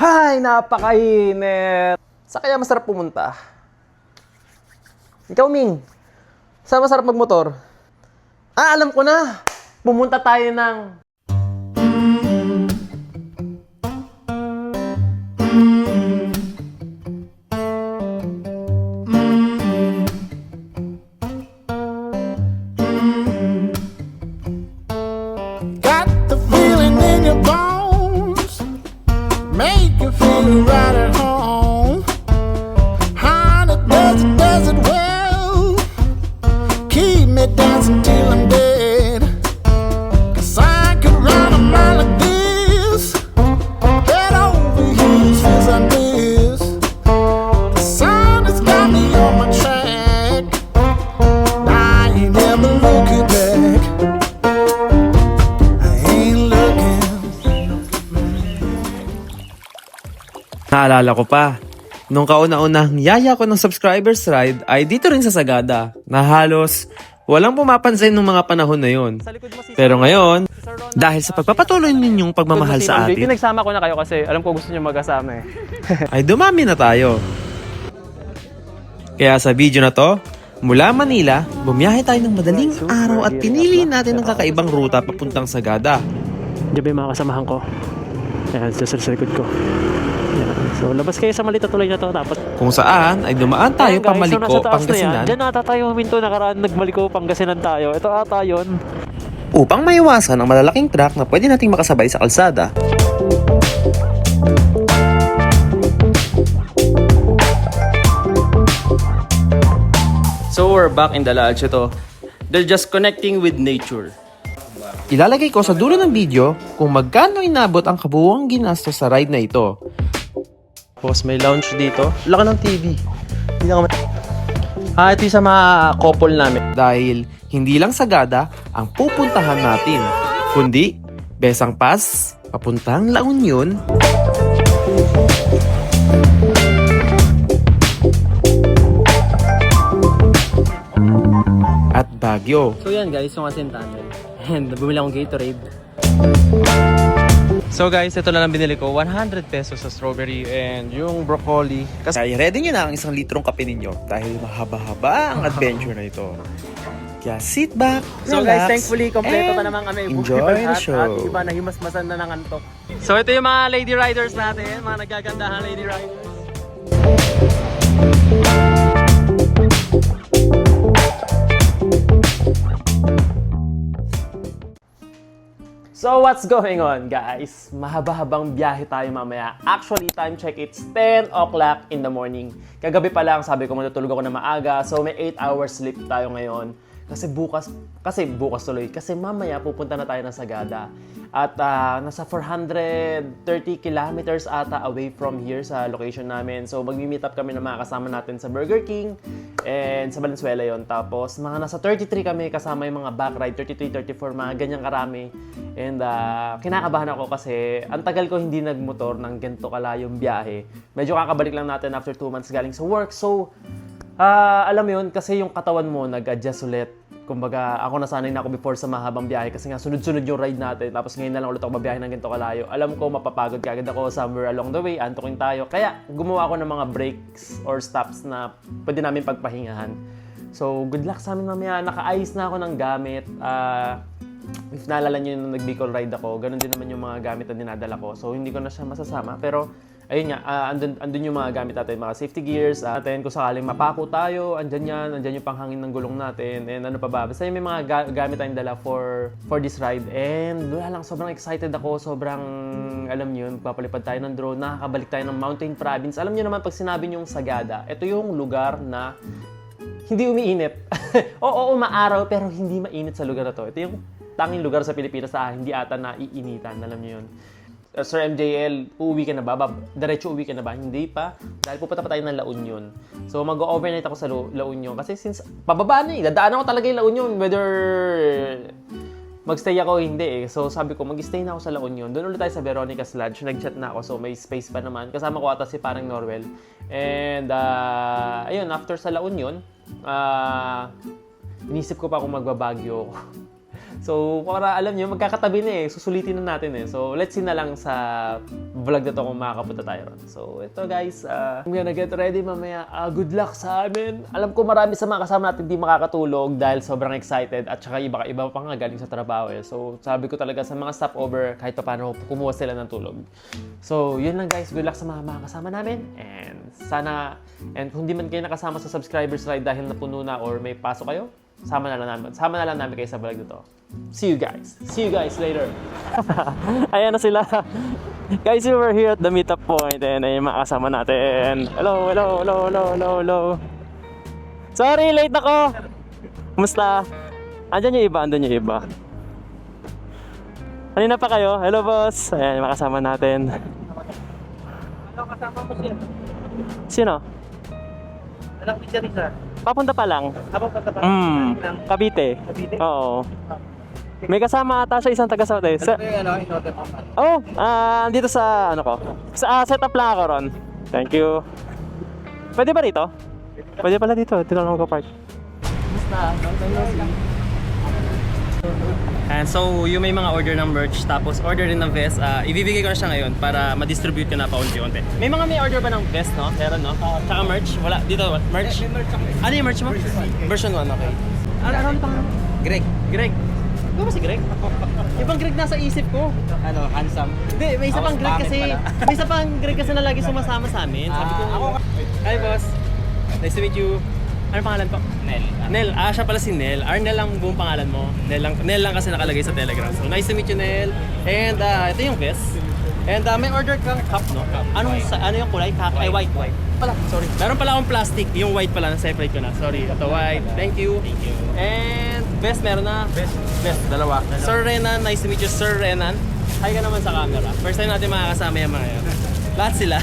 Hay, napakainit! Sa kaya masarap pumunta? Ikaw, Ming, saan masarap magmotor? Ah, alam ko na! Pumunta tayo ng... Got the feeling in your bones, make you feel right at home. Honey, does it well, keep me dancing till I'm dead. 'Cause I could run a mile like this, head over heels, feels like this. The sun has got me on my track, I ain't never looking back. Naalala ko pa, nung kauna-unang yaya ko ng subscribers ride ay dito rin sa Sagada, na halos walang pumapansin nung mga panahon na yon. Pero ngayon, dahil sa pagpapatuloy ninyong pagmamahal sa atin, Pinagsama ko na kayo kasi alam ko gusto niyo magkasama eh. ay dumami na tayo. Kaya sa video na to, mula Manila, bumiyahe tayo ng madaling araw at pinili natin ang kakaibang ruta papuntang Sagada. Diyan ba yung mga kasamahan ko? Ayan, sa likod ko. Ayan. So, labas kayo sa maliit na tulay na to. Tapos, Kung saan ay dumaan tayo ayan, guys, Pamaliko, so nasa taas na Pangasinan yan. Diyan ata tayo huminto nakaraan nagmaliko, Pangasinan tayo. Ito ata yun. upang maiwasan ang malalaking truck na pwede nating makasabay sa kalsada. So, we're back in Dalaag ito. They're just connecting with nature. Ilalagay ko sa dulo ng video kung magkano inabot ang kabuuang ginastos sa ride na ito. Tapos may lounge dito. Laki ng TV. Hindi na ito yung sa mga couple namin. Dahil hindi lang Sagada ang pupuntahan natin, kundi Besang Pass, papuntang La Union, at Baguio. So yan guys, yung asin tunnel. And bumili akong Gatorade. So guys, ito na lang binili ko. 100 pesos sa strawberry and yung broccoli. Kaya ready nyo na ang 1 litrong kape ninyo dahil mahaba-haba ang adventure na ito. Kaya sit back, So relax, guys, thankfully, kompleto and pa naman kami. enjoy the show. At iba, nahimasmasan na ng antok. So ito yung mga lady riders natin. Mga nagagandahan lady riders. So what's going on guys? Mahaba-habang biyahe tayo mamaya. Actually, time check, it's 10 o'clock in the morning. Kagabi pa lang, sabi ko matutulog ako na maaga. So may 8 hours sleep tayo ngayon. Kasi bukas tuloy. Kasi mamaya pupunta na tayo ng Sagada. At nasa 430 kilometers ata away from here sa location namin. So magmi-meet up kami ng mga kasama natin sa Burger King and sa Valenzuela yon. Tapos mga nasa 33 kami kasama yung mga back ride, 33, 34, mga ganyang karami. And kinakabahan ako kasi ang tagal ko hindi nagmotor ng ganito kalayong biyahe. Medyo kakabalik lang natin after 2 months galing sa work. So alam mo yun, kasi yung katawan mo nag-adjust ulit. Kumbaga, ako nasanay na ako before sa mahabang biyahe kasi nga sunod-sunod yung ride natin. Tapos ngayon na lang ulit ako mabiyahe ng ganito kalayo. Alam ko, mapapagod kagad ako somewhere along the way. Antukin tayo. Kaya gumawa ako ng mga breaks or stops na pwede namin pagpahingahan. So, good luck sa amin mamaya. Naka-ayos na ako ng gamit. If naalala nyo yung nag-Bicol ride ako, ganun din naman yung mga gamit na dinadala ko. So, hindi ko na siya masasama. Pero, ayun nga, andun yung mga gamit natin, mga safety gears natin. Kung sakaling mapako tayo, andyan yung panghangin ng gulong natin. And ano pa ba? Basta may mga gamit tayong dala for this ride. And wala lang, sobrang excited ako. Sobrang, alam nyo yun, papalipad tayo ng drone. Nakakabalik tayo ng mountain province. Alam nyo naman, pag sinabi nyo yung Sagada, ito yung lugar na hindi umiinit. Oo, maaraw, pero hindi mainit sa lugar na to. Ito yung tanging lugar sa Pilipinas na hindi ata naiinitan. Alam nyo yun. Sir MJL, uuwi ka na ba? Diretso uwi ka na ba? Hindi pa. Dahil pupunta pa tayo ng La Union. So mag-overnight ako sa La Union. Kasi since pababa na eh. Dadaan ako talaga yung La Union. Whether magstay ako o hindi eh. So sabi ko, mag-stay na ako sa La Union. Doon ulit tayo sa Veronica's Lodge. Nag-chat na ako. So may space pa naman. Kasama ko ata si parang Norwell. And ayun, after sa La Union, inisip ko pa kung magbabagyo ako. So, para alam nyo, magkakatabi na eh. Susulitin na natin eh. So, let's see na lang sa vlog na to kung makakapunta tayo ron. So, ito guys, I'm gonna get ready mamaya. Good luck sa amin. Alam ko marami sa mga kasama natin di makakatulog dahil sobrang excited at saka iba pa nga galing sa trabaho eh. So, sabi ko talaga sa mga stopover, kahit pa paano kumuha sila ng tulog. So, yun lang guys. Good luck sa mga kasama namin. And sana, kung di man kayo nakasama sa subscribers ride dahil napuno na or may pasok kayo, sama na lang namin kayo sa vlog nito. See you guys later. Ayan na sila. Guys, we were here at the meetup point and ay makasama natin. Hello. Sorry, late ako. Kumusta? Andyan yung iba. Kanina pa kayo? Hello, boss. Ayan, makasama natin. Ano kasama mo siya? Sino? Anak ni Charissa. Papunta pa lang. Habang patapa. Cavite. Cavite? Oo. May kasama ata siya isang taga-Saudi. Andito sa ko. Setup lang ako ron. Thank you. Pwede ba rito? Pwede pala dito. Dito lang ako park. And so, yung may mga order ng merch, tapos order din ng vest, ibibigay ko na siya ngayon para ma-distribute ko na paunti-unti. May order ba ng vest, no? Meron, no? Tsaka merch? Wala. Dito, merch? Ano yung merch mo? Version 1, okay. Ano pangalan? Greg. Ano ba si Greg? Ibang Greg nasa isip ko. Ano, handsome. Hindi, may isa pang Greg kasi. May isa pang Greg kasi na lagi sumasama sa amin. Sabi ko, hi boss. Nice to meet you. Ano pangalan po? Nel. Siya pala si Nel. Arnel ang buong pangalan mo. Nel lang kasi nakalagay sa Telegram. So, nice to meet you, Nel. And ito yung vest. And may order kang cup, no? Ano yung kulay? Ay, white. Pala, sorry. Meron pala akong plastic. Yung white pala, na-separate ko na. Sorry. Ito white. Thank you. And vest, meron na. Vest, dalawa. Sir Renan, nice to meet you, Sir Renan. Hi ka naman sa camera. First time natin makakasama yung mga yan. Lahat sila.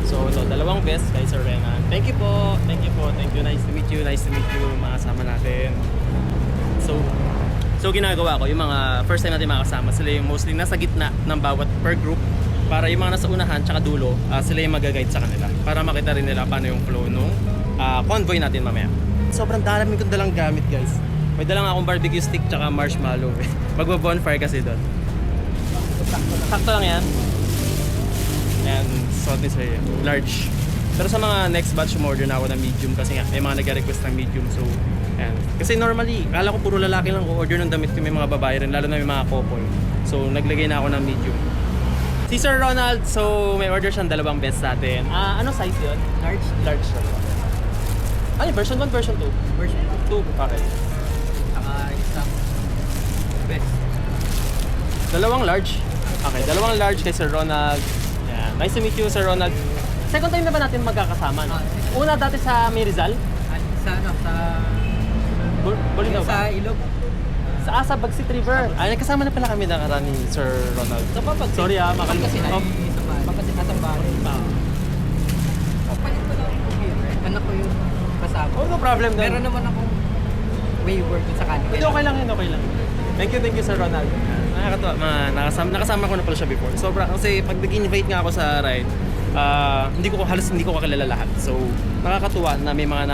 So, ito, dalawang vest kay Sir Renan. Thank you po. Nice to meet you. Makasama natin. So ginagawa ko, yung mga first time natin makasama, sila yung mostly nasa gitna ng bawat per group. Para yung mga nasa unahan tsaka dulo, sila yung mag-guide sa kanila. Para makita rin nila paano yung flow nung convoy natin mamaya. Sobrang dami kong dalang gamit, guys. May dalang akong barbecue stick tsaka marshmallow. Magbo-bonfire kasi doon. Sakto lang yan. And so this way, large. Pero sa mga next batch, umorder na ako ng medium kasi nga may mga nag-request ng medium. So, yan. Kasi normally, kala ko puro lalaki lang order ng damit ko, may mga babae rin, lalo na may mga couple. So, naglagay na ako ng medium. Si Sir Ronald, so may order siyang dalawang vest sa atin. Ano size yun? Large. Ano, version 1, version 2? Version 2, okay. Saka isang best. Dalawang large? Okay, dalawang large kay Sir Ronald. Yeah. Nice to meet you, Sir Ronald. Second time na ba natin magkakasama, no? Una dati sa Mirizal? Sa Bulinaw ba? Sa Ilog. Sa Bagsit River. Ay, nagkasama na pala kami nakaraan ni Sir Ronald. Sa Papag. Sorry makalimutan. Kasi nasa bahay. Papalit ko lang yung computer. Anak ko yung kasama. Oh, no problem doon. Meron naman akong wayward sa kanila. Hindi, okay lang yun, okay lang. Thank you Sir Ronald. Nakakatawa, nakasama ko na pala siya before. Kasi pag nag-invite nga ako sa ride, halos hindi ko kakilala lahat. So, nakakatuwa na may mga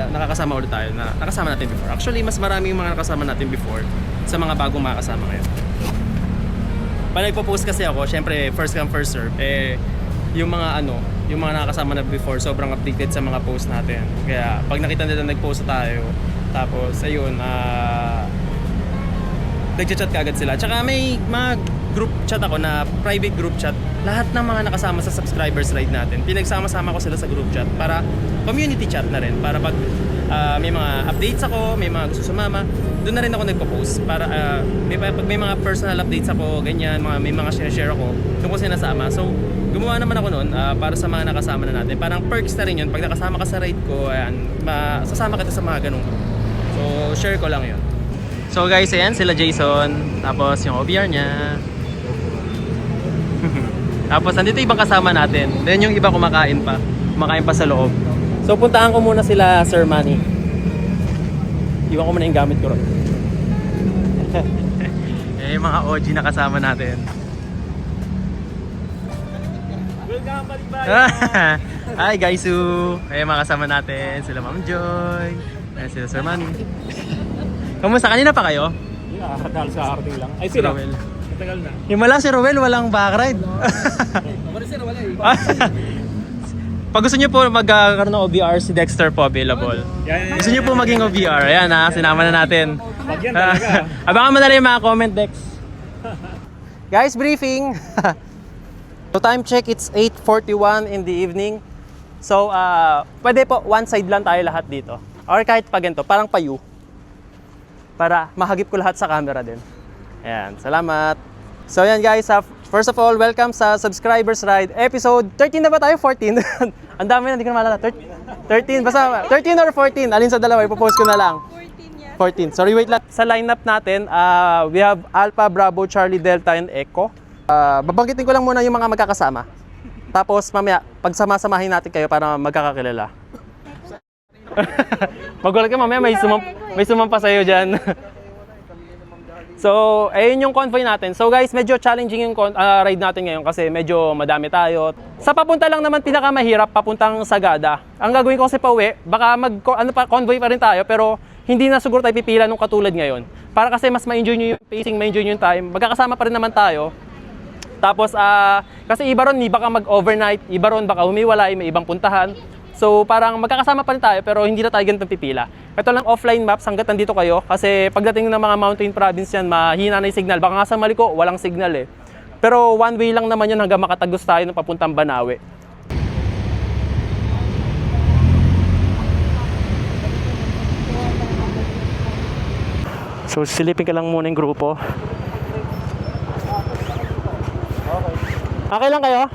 nakakasama ulit tayo na nakasama natin before. Actually, mas marami yung mga nakasama natin before sa mga bagong makakasama ngayon. Pag nagpo-post kasi ako, syempre first come first serve. Yung mga nakakasama na before, sobrang updated sa mga post natin. Kaya pag nakita nila nag-post tayo, tapos ayun, nag-chat kagad sila. Tsaka may mga group chat ako na private group chat. Lahat ng mga nakasama sa subscribers ride natin, pinagsama-sama ko sila sa group chat para community chat na rin. Para pag may mga updates ako, may mga gusto sumama, doon na rin ako nagpo-post. Para pag may mga personal updates ako, ganyan, may mga share ako, doon ko sinasama. So, gumawa naman ako noon para sa mga nakasama na natin. Parang perks na rin yun. Pag nakasama ka sa ride ko, ayan, sasama kita sa mga ganung group. So, share ko lang yun. So guys, ayan sila Jason. Tapos yung OBR niya. Tapos nandito ibang kasama natin. Then yung iba kumakain pa sa loob. So puntahan ko muna sila Sir Manny. Iwan ko muna yung gamit ko ron. Yung mga OG na kasama natin. Welcome balikbayan! Hi guys! Ayan mga kasama natin. Sila Ma'am Joy. Ayan sila Sir Manny. Kamusta? Kanina pa kayo? Dahil sa harding lang. Ay, Si Rowel. Matagal na. Yung wala si Rowel, walang backride. Pag gusto niyo po magkaroon ng OBR, si Dexter po available. Yan. Gusto niyo po maging OBR, ayan ha, sinama na natin. Pag yan talaga. Abangan mo na rin yung mga comment, Dex. Guys, briefing. So time check, it's 8:41 in the evening. So, pwede po, one side lang tayo lahat dito. Or kahit pa ganito, parang payu. Para mahagip ko lahat sa camera din. Ayan, salamat. So yan guys, first of all, welcome sa Subscribers Ride episode 13 na ba tayo? 14? Ang dami na, hindi ko na maalala. 13, basta 13 or 14, alin sa dalawa, ipopost ko na lang. 14. Sorry, wait lang. Sa lineup natin, we have Alpha, Bravo, Charlie, Delta, and Echo. Babanggitin ko lang muna yung mga magkakasama. Tapos mamaya, pagsama-samahin natin kayo para magkakakilala. Magulat ka mamaya, may sumampa sa'yo dyan. So, ayun yung convoy natin. So guys, medyo challenging yung ride natin ngayon kasi medyo madami tayo. Sa papunta lang naman pinakamahirap, papuntang Sagada. Ang gagawin ko kasi pauwi, baka convoy pa rin tayo pero hindi na siguro tayo pipila nung katulad ngayon. Para kasi mas ma-enjoy nyo yung pacing, ma-enjoy nyo yung time. Magkakasama pa rin naman tayo. Tapos, kasi iba ron, baka mag-overnight, iba ron, baka humiwalay, may ibang puntahan. So parang magkakasama pa rin tayo pero hindi na tayo ganitong pipila. Ito lang offline maps hanggat nandito kayo kasi pagdating ng mga mountain province yan, mahina na yung signal. Baka nga sa Maliko, walang signal eh. Pero one way lang naman yun hanggang makatagos tayo ng papuntang Banawe. So silipin ka lang muna yung grupo. Okay lang kayo?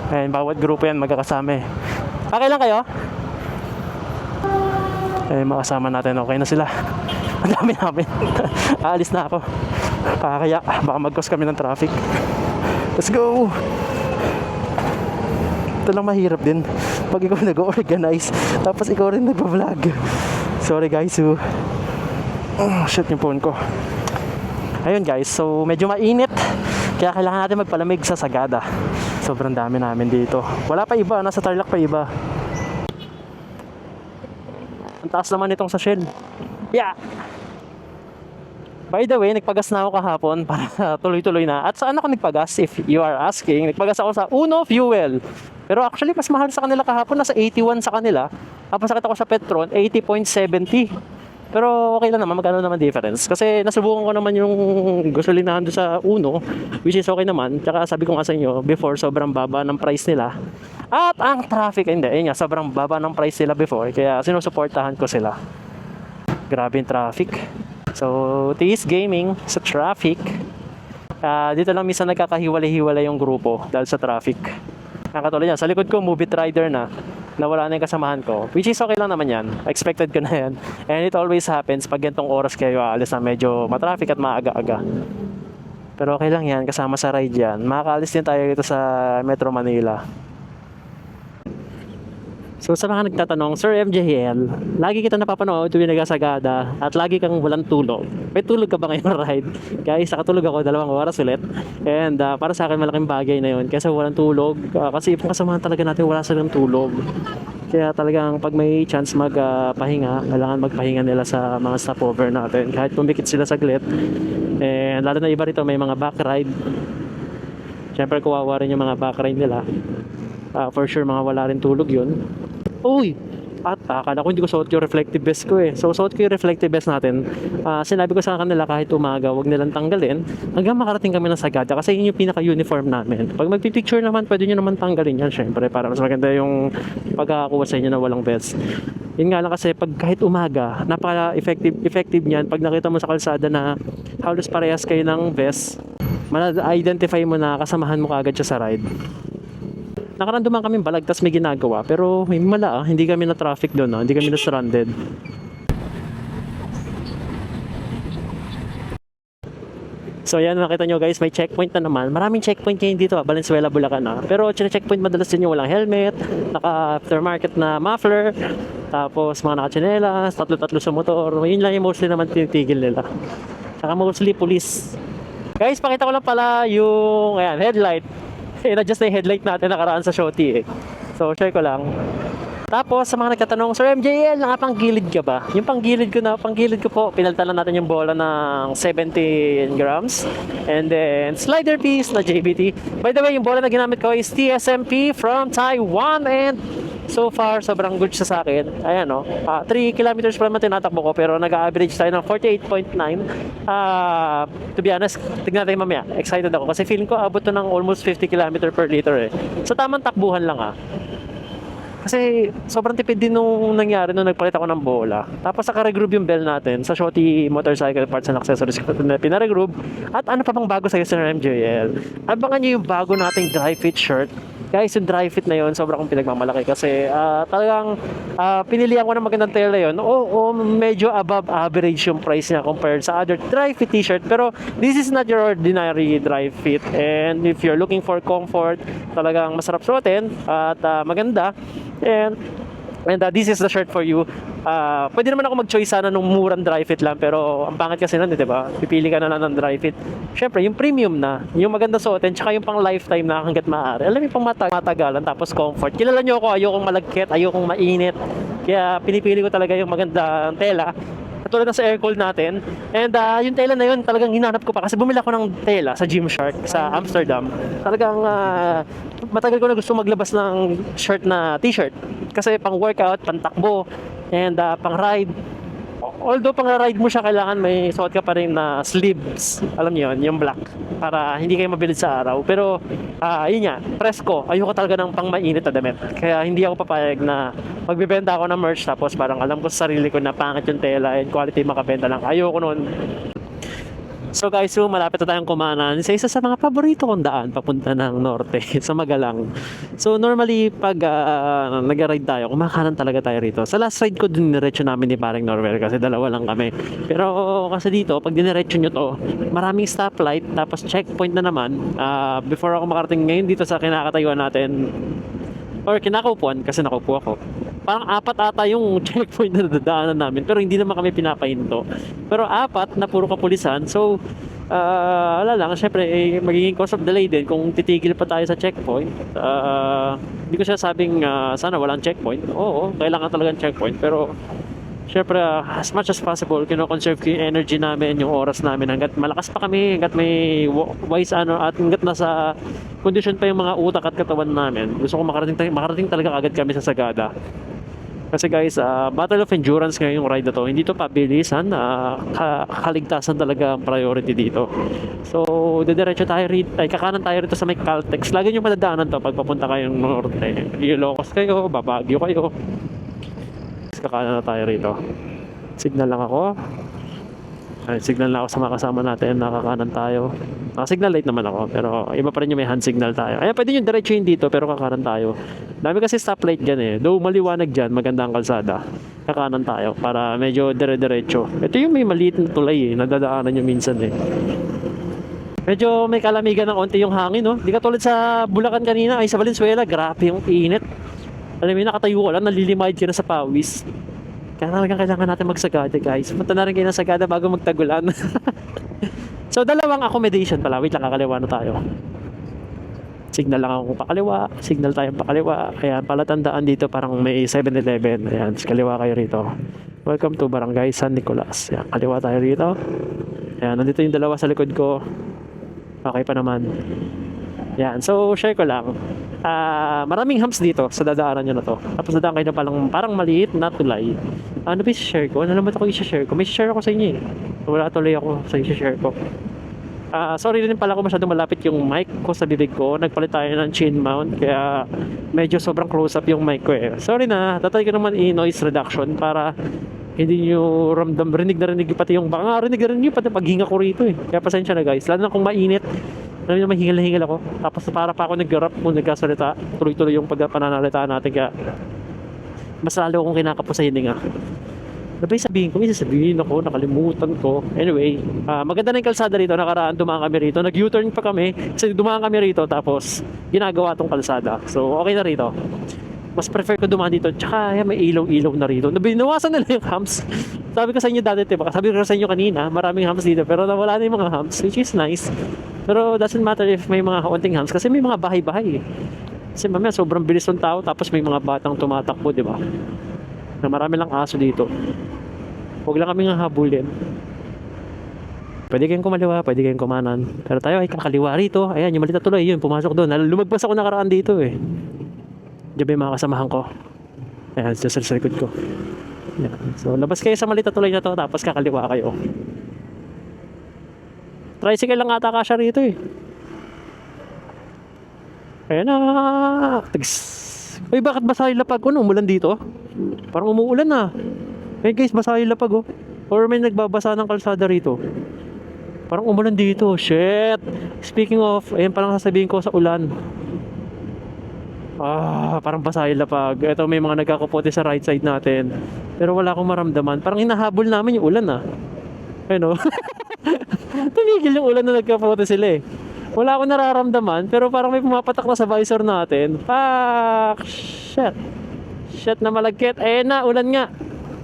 Ayan, bawat grupo yan magkakasama eh. Okay lang kayo? Eh, makasama natin. Okay na sila. Ang dami namin. Aalis na ako. Kaya baka mag-cause kami ng traffic. Let's go! Ito lang mahirap din. Pag ikaw nag-organize, tapos ikaw rin nag-vlog. Sorry guys. Oh, shit yung phone ko. Ayun guys, so medyo mainit. Kaya kailangan natin magpalamig sa Sagada. Sobrang dami namin dito. Wala pa iba, nasa Tarlac pa iba. Ang taas naman itong sa Shell. Yeah! By the way, nagpagas na ako kahapon para tuloy-tuloy na. At saan ako nagpagas? If you are asking, nagpagas ako sa Uno Fuel. Pero actually, mas mahal sa kanila kahapon. Nasa 81 sa kanila. Tapos nakita ko sa Petron, 80.70. Pero okay lang naman, magkano naman difference. Kasi nasubukan ko naman yung gasolinahan doon sa Uno, which is okay naman. Tsaka sabi ko nga sa inyo, before sobrang baba ng price nila. At ang traffic, hindi, yun nga, sobrang baba ng price nila before. Kaya sinusuportahan ko sila. Grabe yung traffic. So, TS Gaming sa traffic. Dito lang minsan nagkakahiwalay-hiwalay yung grupo dahil sa traffic. Katulad yan, sa likod ko, Move It Rider na wala na yung kasamahan ko. Which is okay lang naman yan. Expected ko na yan. And it always happens pag ganitong oras kayo aalis na medyo matraffic at maaga-aga. Pero okay lang yan, kasama sa ride yan. Makakaalis din tayo dito sa Metro Manila. So sa mga nagtatanong, Sir MJL, lagi kita napapanood tuwing nagasagada at lagi kang walang tulog. May tulog ka ba ngayong ride? Guys, nakatulog ako 2 oras ulit. And para sa akin malaking bagay na yun. Kasi walang tulog. Kasi yung kasamahan talaga natin wala silang tulog. Kaya talagang pag may chance magpahinga, kailangan magpahinga nila sa mga stopover natin. Kahit pumikit sila saglit. And lalo na iba rito may mga back ride. Siyempre kawawa rin yung mga back ride nila. For sure mga wala rin tulog yun. Uy! At akala ko hindi ko suot yung reflective vest ko eh. So suot ko yung reflective vest natin. Sinabi ko sa kanila kahit umaga wag nilang tanggalin hanggang makarating kami ng Sagada kasi yun yung pinaka-uniform namin. Pag magpipicture naman pwede nyo naman tanggalin yan syempre para mas maganda yung pagkakakuha sa inyo na walang vest. Yun nga lang kasi pag kahit umaga napaka-effective niyan pag nakita mo sa kalsada na halos parehas kayo ng vest, ma-identify mo na kasamahan mo kaagad siya sa ride. Nakaranduman kami balag tas may ginagawa pero may mala hindi kami na traffic doon hindi kami na stranded. So yan nakita nyo guys may checkpoint na naman. Maraming checkpoint ngayon dito Valenzuela, Bulacan pero checkpoint madalas din yung walang helmet, naka aftermarket na muffler, tapos mga nakatsinelas, tatlo sa motor. Yun lang yung mostly naman tinitigil nila. Saka mostly police. Guys pakita ko lang pala yung headlight. Na-adjust na yung headlight natin nakaraan sa Shoti eh. So, share ko lang. Tapos sa mga nagtatanong, Sir MJL, nakapang-gilid ka ba? Yung panggilid ko po, pinalitan lang natin yung bola ng 17 grams. And then, slider piece na JBT. By the way, yung bola na ginamit ko is TSMP from Taiwan. And so far, sobrang good siya sa akin. Ayan, 3 kilometers pa naman tinatakbo ko, pero nag-average tayo ng 48.9. To be honest, tignan natin mamaya. Excited ako kasi feeling ko abot to ng almost 50 km per liter eh. So tamang takbuhan lang Kasi sobrang tipid din nung nangyari nung nagpalit ako ng bola. Tapos naka-regroove yung bell natin sa Shotty Motorcycle Parts and Accessories ko na pinaregroove. At ano pa bang bago sa Sir MJL? Abangan nyo yung bago nating dry fit shirt. Guys, yung dry fit na yun, sobrang kong pinagmamalaki kasi talagang pinilihan ko ng magandang tela yun. Oo, medyo above average yung price niya compared sa other dry fit t-shirt. Pero this is not your ordinary dry fit. And if you're looking for comfort, talagang masarap suotin at maganda. And this is the shirt for you. Pwede naman ako mag-choice sana nung murang dry fit lang, pero ang pangit kasi nun, di ba? Pipili ka na lang ng dry fit. Syempre, yung premium na, yung maganda suotin, tsaka yung pang lifetime na hanggat maaari. Alam mo, yung pang matagalan, tapos comfort. Kilala nyo ako, ayokong malagkit, ayokong mainit. Kaya pinipili ko talaga yung magandang tela. Katulad ng sa air cold natin. And yung tela na yun, talagang hinanap ko pa. Kasi bumili ako ng tela sa Gymshark sa Amsterdam. Talagang matagal ko na gusto maglabas ng shirt na t-shirt. Kasi pang workout, pang takbo, and pang ride. Although pang ride mo siya, kailangan may suot ka pa rin na sleeves. Alam niyo yun, yung black. Para hindi kayo mabilid sa araw. Pero yun nga, presko. Ayoko talaga ng pang mainit na damit. Kaya hindi ako papayag na magbibenta ako ng merch tapos parang alam ko sa sarili ko na pangit yung tela and quality makabenta lang. Ayoko nun. So guys, malapit na tayong kumanan sa isa sa mga paborito kong daan papunta ng norte sa Magalang. So normally pag nag-ride tayo, kumakanan talaga tayo rito. Sa last ride ko diniretso namin ni Paring Norwell kasi dalawa lang kami. Pero kasi dito, pag diniretso nyo to, maraming stoplight tapos checkpoint na naman. Before ako makarating ngayon dito sa kinakatayuan natin or kinakaupuan kasi nakaupo ako. Parang 4 ata yung checkpoint na dadaanan namin pero hindi naman kami pinapahinto. Pero 4 na puro kapulisan. So wala lang, syempre magiging cause of delay din kung titigil pa tayo sa checkpoint. Hindi ko siya sabing sana walang checkpoint. Oo, kailangan talaga ng checkpoint pero syempre as much as possible kino-conserve ko yung energy namin, yung oras namin hanggat malakas pa kami, hanggat may wise at hanggat nasa condition pa yung mga utak at katawan namin. Gusto ko makarating talaga agad kami sa Sagada. Kasi guys, battle of endurance ngayon yung ride na to. Hindi to pabilisan, kaligtasan talaga ang priority dito. So, didiretso tayo rito, kakanan tayo rito sa may Caltex. Lagi nyo madadaanan to pag papunta kayong norte. Ilocos kayo, Baguio kayo. Kakanan na tayo rito. Signal lang ako. Signal na ako sa mga kasama natin, nakakanan tayo. Signal light naman ako, pero iba pa rin yung may hand signal tayo. Ayan, pwede yung diretso yun dito, pero kakanan tayo. Dami kasi stoplight dyan eh. Though maliwanag dyan, maganda ang kalsada. Kakanan tayo, para medyo dire-diretso. Ito yung may maliit na tulay eh, nadadaanan nyo minsan eh. Medyo may kalamigan ng konti yung hangin, no? Di ka tulad sa Bulacan kanina, ay sa Valenzuela, grabe yung init. Alam mo, nakatayo ko lang, nalilimahid ka na sa pawis. Kaya talagang kailangan natin magsagada guys. Punta na rin kayo ng Sagada bago magtagulan. So dalawang accommodation pala. Wait lang, kakaliwa na tayo. Signal lang ako pakaliwa. Signal tayong pakaliwa. Ayan, palatandaan dito parang may 7-Eleven. Ayan, kaliwa kayo rito. Welcome to Barangay San Nicolas. Ayan, kaliwa tayo rito. Ayan, nandito yung dalawa sa likod ko. Okay pa naman. Ayan, so share ko lang. Maraming humps dito sa dadaanan nyo na to. Tapos dadaan kayo na parang maliit na tulay. Ano ba i-share ko? Ano naman ako i-share ko? May share ako sa inyo eh. Wala tuloy ako sa i-share ko. Sorry rin pala kung masyadong malapit yung mic ko sa bibig ko. Nagpalit tayo ng chin mount. Kaya medyo sobrang close up yung mic ko eh. Sorry na, tatry ko naman i-noise reduction para hindi nyo ramdam, rinig na rinig pati yung baka rinig na rinig pati paghinga ko rito eh. Kaya pasensya na guys. Lalo na kung mainit. Alam naman, hingal-hingal ako. Tapos para pa ako nag-rap kung nagkasalita. Tuloy-tuloy yung pagpananalitaan natin. Kaya mas lalo akong kinakapos sa hininga. Ano ba yung sabihin ko? May sasabihin ako, nakalimutan ko. Anyway, maganda na yung kalsada rito. Nakaraan, dumaan kami rito. Nag-U-turn pa kami. Kasi dumaan kami rito. Tapos, ginagawa tong kalsada. So, okay na rito. Mas prefer ko dumaan dito. Tsaka, may ilaw-ilaw na rito. Binawasan nila yung humps. Sabi ko sa inyo dati, diba? Sabi ko sa inyo kanina, maraming humps dito. Pero nawala na yung mga humps, which is nice. Pero doesn't matter if may mga kaunting humps kasi may mga bahay-bahay eh. Kasi mamaya sobrang bilis ng tao tapos may mga batang tumatakbo, di ba? Na marami lang aso dito. Huwag lang kami nga habulin. Pwede kayong kumaliwa, pwede kayong kumanan. Pero tayo ay kakaliwa rito. Ayan, yung malita tuloy, yun, pumasok doon. Lumagpas ako nakaraan dito eh. Diyan ba yung mga kasamahan ko? Ayan, sa likod ko. Ayan. So, labas kayo sa malita tuloy na to, tapos kakaliwa kayo. Tricycle lang ata kasya rito eh. Ayan na. Uy, bakit basa yung lapag ko? Umulan dito? Parang umuulan na. Hey guys, basa yung lapag oh. Or may nagbabasa ng kalsada rito. Parang umulan dito. Shit. Speaking of, ayan palang sasabihin ko sa ulan. Parang basa yung lapag. Ito may mga nagkakapote sa right side natin. Pero wala akong maramdaman. Parang hinahabol namin yung ulan ah. Ayun oh. Tumigil yung ulan na nagkapote sila eh. Wala akong nararamdaman, pero parang may pumapatak na sa visor natin. Fuck! Shit! Shit na malagkit. Eh na, ulan nga.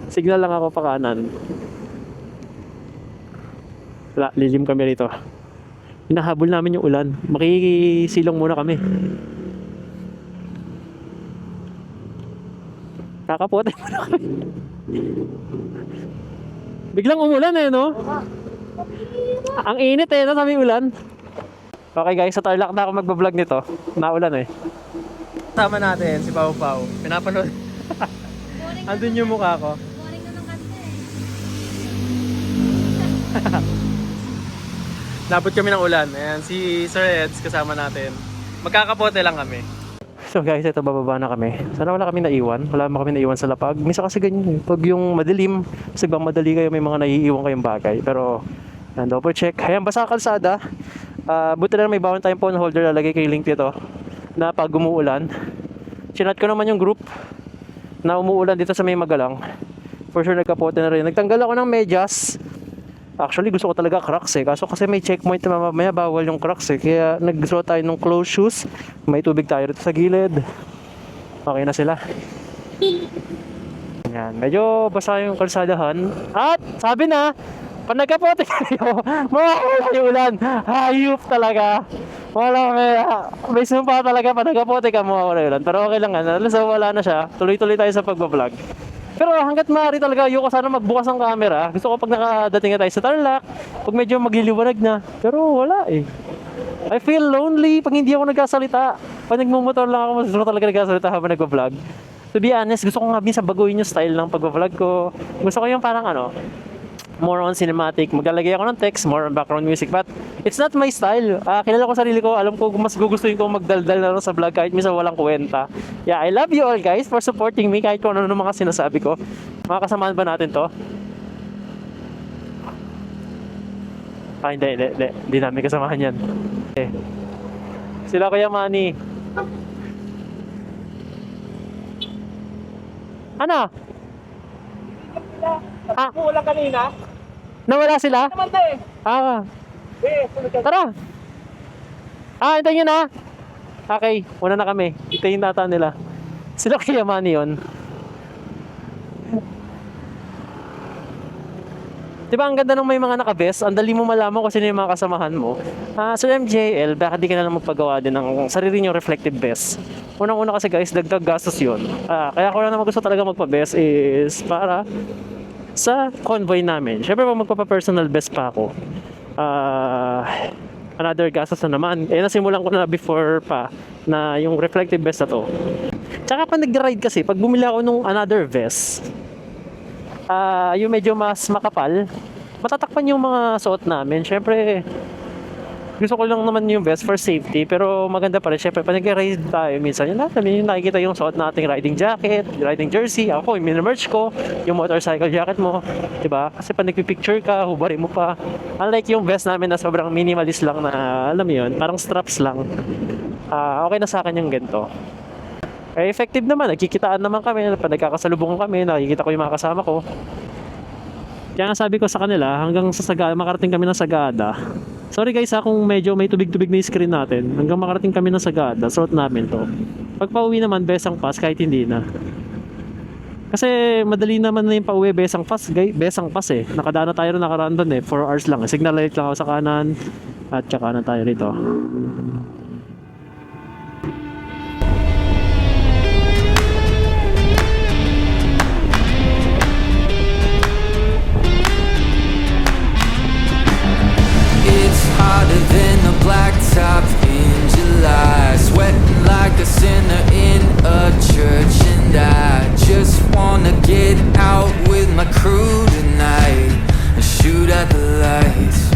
Signal lang ako pa kanan. Wala, lilim kami rito. Hinahabol namin yung ulan. Makikisilong muna kami. Kakapote muna kami. Biglang umulan eh, no? Ang init eh, no? Sabi ulan. Okay guys, sa Tarlac na ako magbablog nito. Naulan eh. Tama natin si Pau Pau. Pinapanood. Andun yung mukha ko. Boring na ng kanta Nabot kami ng ulan. Ayan, si Sir Eds kasama natin. Magkakapote lang kami. So guys, ito bababa na kami. Sana wala kami naiwan. Wala mo kami naiwan sa lapag. Misa kasi ganyan eh. Pag yung madilim, kasi bang madali kayo, may mga naiiwan kayong bagay. Pero, yan, double check. Ayan, basa kalsada. Buti na may bawang tayong phone holder, lalagay kay link dito na pag umuulan. Chinat ko naman yung group na umuulan dito sa may Magalang. For sure nagkapote na rin. Nagtanggal ako ng medyas. Actually gusto ko talaga Crocs eh. Kaso kasi may checkpoint na mamaya bawal yung Crocs eh. Kaya nagsuot tayo ng closed shoes. May tubig tayo dito sa gilid. Okay na sila. Yan. Medyo basa yung kalsadahan. At sabi na, pag nagkapote kayo, mawawala yung ulan. Hayop talaga. Wala, may sumpa talaga. Pag nagkapote ka, mawawala yung ulan. Pero okay lang nga. So wala na siya. Tuloy-tuloy tayo sa pagbablog. Pero hanggat maaari talaga, ayoko sana magbukas ng camera. Gusto ko pag nakadating na tayo sa Tarlac, pag medyo magliliwanag na. Pero wala eh. I feel lonely pag hindi ako nagkasalita. Pag nagmumotor lang ako, mas gusto ko talaga nagkasalita habang nagbablog. To be honest, gusto ko nga minsan baguhin yung style ng pagbablog ko. Gusto ko yung parang more on cinematic. Maglalagay ako ng text, more on background music. But it's not my style. Kilala ko sarili ko. Alam ko mas gugustuhin ko magdaldal na lang sa vlog kahit minsan walang kwenta. Yeah, I love you all guys for supporting me kahit kung ano mga sinasabi ko. Mga kasamaan ba natin to? Hindi namin kasamahan yan. Sila Kuya Manny. Ano? Wala kanina. Nawala sila? Naman tayo. Tara. Hintayin nyo na. Okay, una na kami. Hintayin nata nila. Sila Kuya Manny yun. Diba ang ganda nung may mga naka-vest? Ang dali mo malaman kung sino yung mga kasamahan mo. So MJL, bakit di ka na lang magpagawa din ng sarili niyong reflective vest? Unang-una kasi guys, dagdag gastos yun. Kaya ko na naman gusto talaga magpa-vest is para sa convoy namin. Siyempre pag magpapa-personal best pa ako, another gastos na naman. Nasimulan ko na before pa na yung reflective vest na to. Tsaka pag nag-ride kasi, pag bumili ako nung another vest, yung medyo mas makapal, matatakpan yung mga suot namin. Siyempre, gusto ko lang naman yung vest for safety, pero maganda pa rin. Siyempre, pag nag-ride tayo, minsan yung nakikita yung suot nating riding jacket, riding jersey. Ako, yung mini-merch ko, yung motorcycle jacket mo. Diba? Kasi pag nagpipicture ka, hubarin mo pa. Unlike yung vest namin na sobrang minimalist lang na, alam mo yun, parang straps lang. Okay na sa akin yung ganito. Effective naman, nagkikitaan naman kami, pag nagkakasalubungan kami, nakikita ko yung mga kasama ko. Kaya nga sabi ko sa kanila, hanggang sa Sagada, makarating kami ng Sagada. Sorry guys kung medyo may tubig-tubig na yung screen natin. Hanggang makarating kami ng Sagada, suot namin to. Pag pauwi naman, besang pass, kahit hindi na. Kasi madali naman na yung pauwi, besang pass eh. Nakadaan na tayo rin, nakaraan doon eh, 4 hours lang. Signal light lang ako sa kanan, at tsaka na tayo rito. hotter than the blacktop in July. Sweating like a sinner in a church, and I just wanna get out with my crew tonight and shoot at the lights.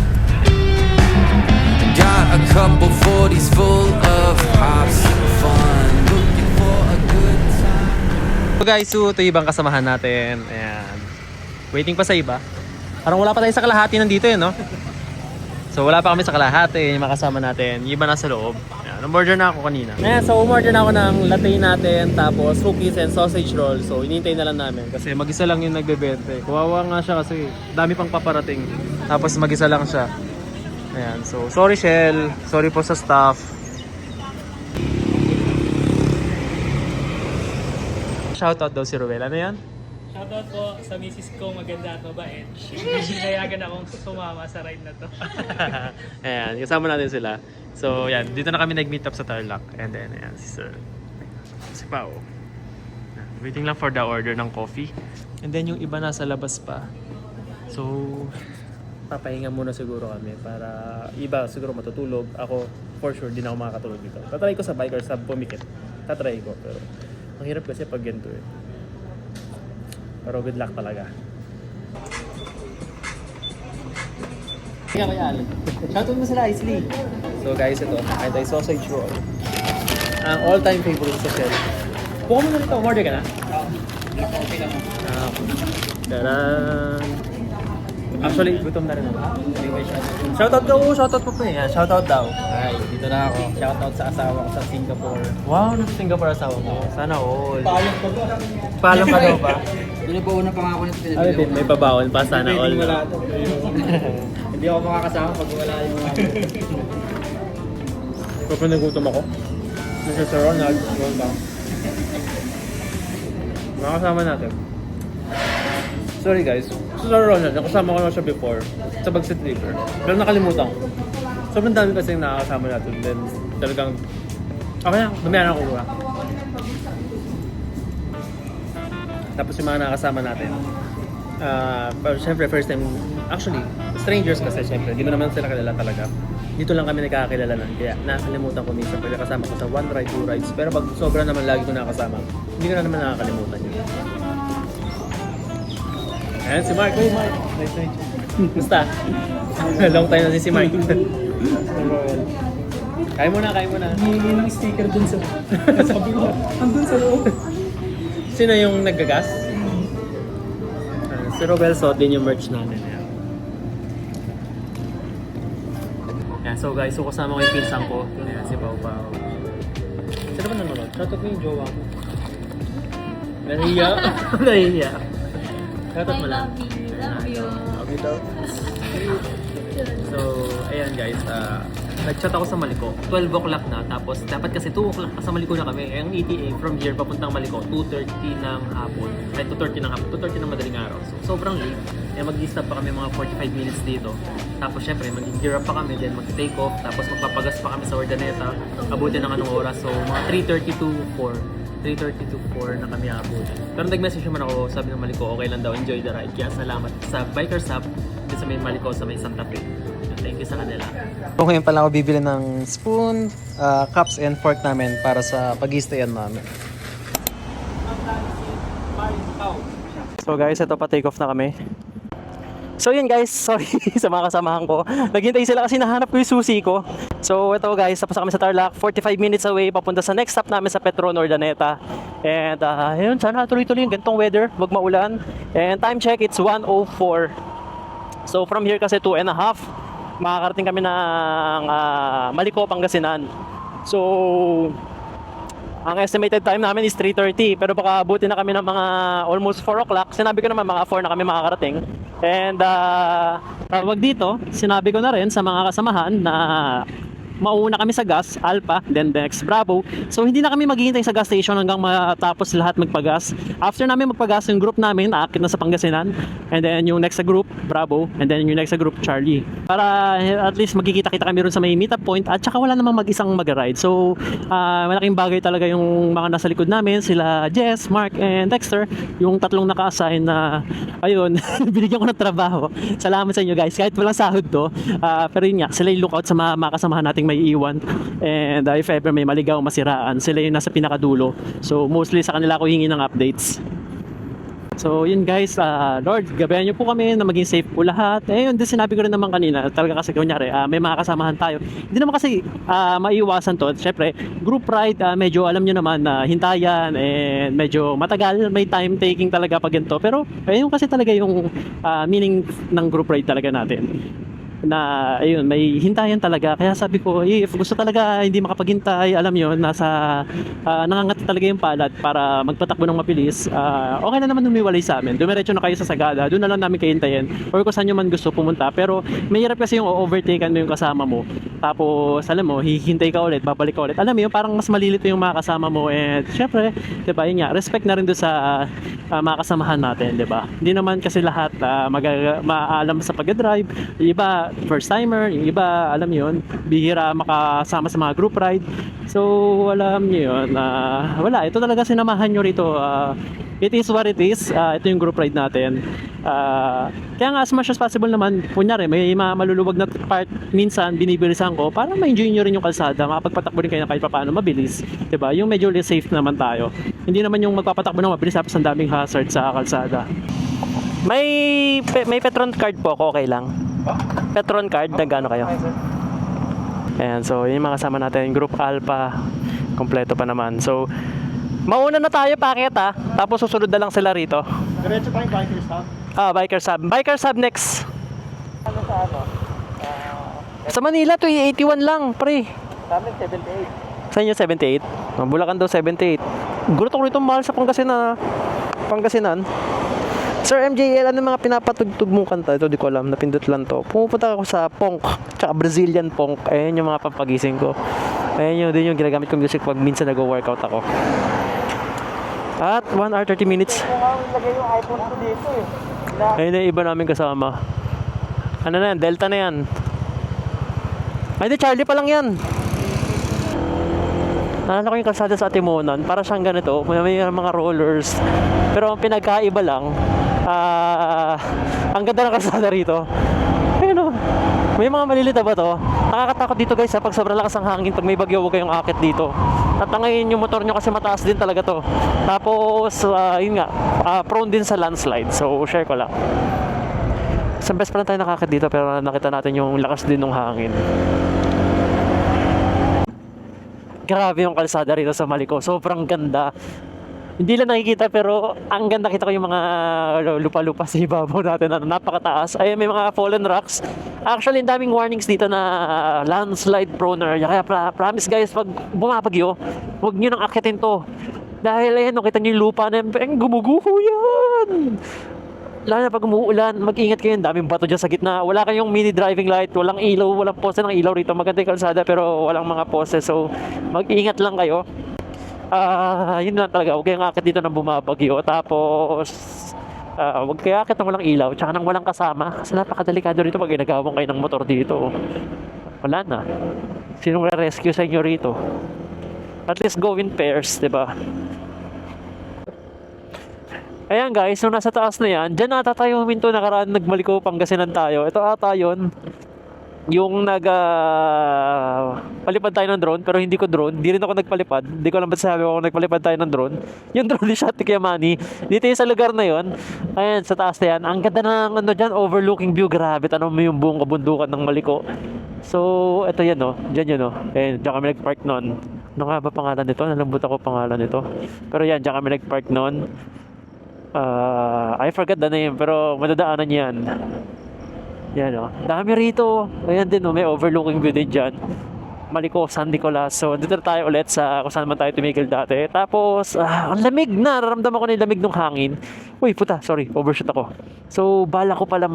Got a couple 40s full of hops and fun, looking for a good time. So guys, so ito yung ibang kasamahan natin. Ayan. Waiting pa sa iba. Parang wala pa tayo sa kalahati nandito no? So wala pa kami sa kalahati, yung makasama natin. Yung iba nasa loob. Ayan, umorder na ako kanina. Ayan, so umorder na ako ng latte natin, tapos cookies and sausage roll. So inintay na lang namin kasi mag-isa lang yung nagbebente. Kawawa nga siya kasi dami pang paparating. Tapos mag-isa lang siya. Ayan, so sorry Shell, sorry po sa staff. Shoutout daw si Ruel, ano yan? Shoutout po sa misis ko, maganda at mabait. Sinayagan akong sumama sa ride na to. Ayan, kasama natin sila. So, yan, dito na kami nag-meet up sa Tarlac. And then, ayan, si Sir. Si Pao. Ayan, waiting lang for the order ng coffee. And then, yung iba nasa labas pa. So, papahinga muna siguro kami para iba siguro matutulog. Ako, for sure, di na ako makakatulog dito. Tatry ko sa bike or sa pumikit. Tatry ko, pero ang hirap kasi pag ganito eh. Pero good luck talaga. Kaya kaya Alin. Shoutout mo sila, Isley. So guys, ito, anti-sausage roll. Ang all-time favorite sa Shell. Buka mo na rito, order ka na? Okay lang. Taran! Actually, gutom na rin ako. Shoutout daw, shoutout po eh. Shoutout daw. Ay, dito na ako. Shoutout sa asawa ko sa Singapore. Wow, nasa Singapore asawa mo. Sana all. Paalam pa ba? Paalam ka daw ba? Yun po unang pangako nito Ay, pinabili ko. may pabaon pa, sana all. Wala to. Hindi ako makakasama pag wala yung mga... Kapag nagutom ako, nasa Sir Ronald, welcome. Makakasama natin. Sorry guys, sa Sir Ronald, nakasama ko na siya before sa Bagsit River. Pero nakalimutan ko. Sobrang dami kasi yung nakakasama natin. Then talagang, okay lang, dumihan ako kuha. Tapos yung mga nakasama natin. Pero syempre first time, actually, strangers kasi syempre, hindi mo naman sila kilala talaga. Dito lang kami nagkakakilala na, kaya nakakalimutan ko minsan pag nakasama ko sa 1 ride, 2 rides. Pero pag sobra naman lagi ko nakasama, hindi ko na naman nakakalimutan yun. Ayan si Mark. Hey Mark, nice to meet you. Basta? Long time na si Mark. Kain mo na, kain mo na. Hindi ng sticker dun sa... Sabi ko, andun sa loob. Sino yung naggagas? Si Robel Sot din yung merch namin. Ayan, so guys, so kasama ko yung pinsan ko. Ayan, si Pau Pau. Sino ba nanonood? Shoutout mo yung jowa ko. Nahiya. Nahiya. Shoutout mo lang. Love you. Love you daw. So, ayan guys, nag-chat ako sa Maliko. 12 o'clock na, tapos dapat kasi 2 o'clock sa Maliko na kami. Ang ETA from here papuntang Maliko, 2:30 ng hapon. Ay, 2:30 ng hapon, 2:30 ng madaling araw. So, sobrang late. Kaya mag-stop pa kami mga 45 minutes dito. Tapos syempre, mag-gear up pa kami, then mag-take off. Tapos magpapagas pa kami sa Urdaneta. Abutin ng anong oras. So, mga 3:30 to 4. 3:30 to 4 na kami abot. Pero nag-message naman ako, sabi ng Maliko, okay lang daw, enjoy the ride. Kaya salamat sa Bikers Hub, din sa may Maliko, sa may Santa Fe. Thank you sa kanila. So, ngayon pala ako bibili ng spoon, cups and fork namin para sa pag-i-stayan namin. So guys, ito pa take off na kami. So yun guys, sorry sa mga kasamahan ko. Naghintay sila kasi nahanap ko yung susi ko. So ito guys, tapos kami sa Tarlac, 45 minutes away papunta sa next stop namin sa Petron, Urdaneta. And yun, sana tuloy-tuloy yung gantong weather, wag maulan. And time check, it's 1:04. So from here kasi 2.5, makakarating kami ng Maliko, Pangasinan. So ang estimated time namin is 3:30, pero baka abutin na kami ng mga almost 4 o'clock. Sinabi ko naman mga 4 na kami makakarating. And tawag dito, sinabi ko na rin sa mga kasamahan na mauna kami sa gas, Alpha, then next Bravo. So hindi na kami maghihintay sa gas station hanggang matapos lahat magpagas. After namin magpagas, yung group namin aakit na sa Pangasinan, and then yung next sa group Bravo, and then yung next sa group Charlie. Para at least magkikita-kita kami ron sa may meetup point, at saka wala namang mag-isang mag-ride. So malaking bagay talaga yung mga nasa likod namin, sila Jess, Mark, and Dexter, yung tatlong naka-assign na ayun, binigyan ko ng trabaho. Salamat sa inyo guys, kahit walang sahod to. Pero yun nga, sila yung lookout sa mga kasamahan nating may iwan. And if ever may maligaw, masiraan, sila yung nasa pinakadulo. So mostly sa kanila ako hingi ng updates. So yun guys, Lord, gabayan niyo po kami na maging safe po lahat. Yun din sinabi ko rin naman kanina, talaga kasi kunyari, may mga kasamahan tayo. Hindi naman kasi maiiwasan to. Siyempre, group ride, medyo alam niyo naman na hintayan, and medyo matagal, may time taking talaga pag ganito. Pero ayun kasi talaga yung meaning ng group ride talaga natin. Na ayun, may hintayan talaga. Kaya sabi ko, if gusto talaga hindi makapaghintay, alam yun, nasa nangangati talaga yung palad para magpatakbo ng mabilis, okay na naman humiwalay sa amin. Dumiretso na kayo sa Sagada, doon na lang namin kayo hintayin, or kung saan nyo man gusto pumunta. Pero mahirap kasi yung overtaken mo yung kasama mo, tapos alam mo, hihintay ka ulit, babalik ka ulit. Alam mo yun, parang mas malilito yung mga kasama mo. And syempre, diba, yun nga, respect na rin doon sa mga kasamahan natin, diba? Hindi naman kasi lahat maalam sa pag-drive. Yung iba first timer, yung iba alam yun, bihira makasama sa mga group ride. So alam nyo yun, wala, ito talaga sinamahan nyo rito. It is what it is. Ito yung group ride natin. Kaya nga as much as possible naman, kunyari may maluluwag na part, minsan binibilisan ko para ma-enjoy nyo rin yung kalsada, makapagpatakbo rin kayo na kahit paano mabilis, diba? Yung medyo safe naman tayo, hindi naman yung magpapatakbo ng mabilis tapos ang daming hazard sa kalsada. May Petron card po ako, okay lang? Petron card, nag-ano kayo? Ayan, so yung mga kasama natin, Group Alpha, kompleto pa naman. So, mauna na tayo, paket tapos susunod na lang sila rito. Diretso tayong Bikers Hub. Bikers Hub. Bikers Hub next. Ano sa ano? Sa Manila, 81 lang, pre. Sa amin, 78. Sa inyo, 78? Bulacan daw, 78. Gulat ako rito, mahal sa Pangasinan. Sir MJL, ano mga pinapatugtog mong kanta? Ito di ko alam, napindot lang to. Pumupunta ako sa Punk, tsaka Brazilian Punk. Ayan yung mga pampagising ko. Ayan yung din yung ginagamit kong music pag minsan nag-workout ako. At 1 hour 30 minutes. Kung nga ilagay yung iPhone ko dito Ayun na yung iba namin kasama. Ano na yan? Delta na yan. Ay di, Charlie pa lang yan. Naalala ko yung kalsada sa Timonan, para siyang ganito, may mga rollers. Pero ang pinagkaiba lang, ang ganda ng kalsada rito. Ayun o, may mga maliliit na ba to? Nakakatakot dito guys pag sobrang lakas ang hangin, pag may bagyo huwag kayong akit dito. Tatangayin yung motor nyo kasi mataas din talaga to. Tapos, yun nga, prone din sa landslide. So, share ko lang. Sa best pa lang tayo nakakit dito, pero nakita natin yung lakas din ng hangin. Grabe yung kalsada rito sa Maliko, sobrang ganda. Hindi lang nakikita pero ang ganda, kita ko yung mga lupa-lupa sa ibabaw natin, napakataas. Ay, may mga fallen rocks. Actually, ang daming warnings dito na landslide prone area. Kaya promise guys, pag bumabagyo, huwag nyo nang akitin to. Dahil ayan, kita nyo yung lupa na gumuguho yan. Lalo na pag umuulan, mag-ingat kayo. Daming bato dyan sa gitna. Wala kayong mini driving light, walang ilaw, walang poste ng ilaw rito. Maganda yung kalsada pero walang mga poste. So, mag-ingat lang kayo. Yun lang talaga. Huwag kayong akit dito nang bumabagyo. Tapos, huwag kayo akit nang walang ilaw, tsaka nang walang kasama. Kasi napakadelikado rito pag ginagawang kayo ng motor dito. Wala na. Sinong re-rescue sa inyo rito? At least go in pairs, diba? Ayan guys, nung nasa taas na yan, dyan ata tayo huminto, nakaraan nagmaliko, Pangasinan tayo. Ito ata yun, yung palipad tayo ng drone, pero hindi ko drone, hindi rin ako nagpalipad. Hindi ko alam ba't sabi ko nagpalipad tayo ng drone. Yung drone ni Shotty Kiamani, dito yung sa lugar na yun. Ayan, sa taas na yan. Ang ganda ng ano dyan, overlooking view, grabe. Tanong mo yung buong kabundukan ng Maliko. So, ito yan dyan yun Ayan, dyan kami nagpark nun. Ano nga ba pangalan nito? Nalambot ako pangalan nito. Pero yan, dyan kami nagpark nun. I forgot the name, pero madadaanan yan. Yan dami rito. Ayan din may overlooking view din dyan. Maliko, San Nicolas. So, dito na tayo ulit sa kung saan man tayo tumigil dati. Tapos, ang lamig na. Nararamdaman ko na yung lamig ng hangin. Uy, puta, sorry, overshoot ako. So, bala ko pala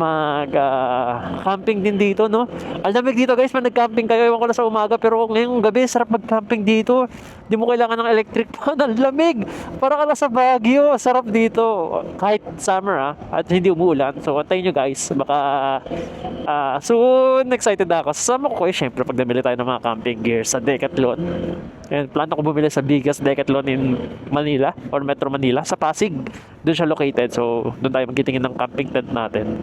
camping din dito, no? Ang lamig dito, guys. Pag nag-camping kayo, ewan ko na sa umaga, pero ngayong gabi, sarap mag-camping dito. Di mo kailangan ng electric fan. Ang lamig. Para ka na sa Baguio. Sarap dito. Kahit summer, at hindi umuulan. So, antayin nyo, guys. Baka, soon, excited na ako. Sasama ko syempre, pag namili tayo ng mga camping gear sa Decathlon. And plano ko bumili sa biggest Decathlon in Manila or Metro Manila, sa Pasig. Doon siya located. So, doon tayo magtitingin ng camping tent natin.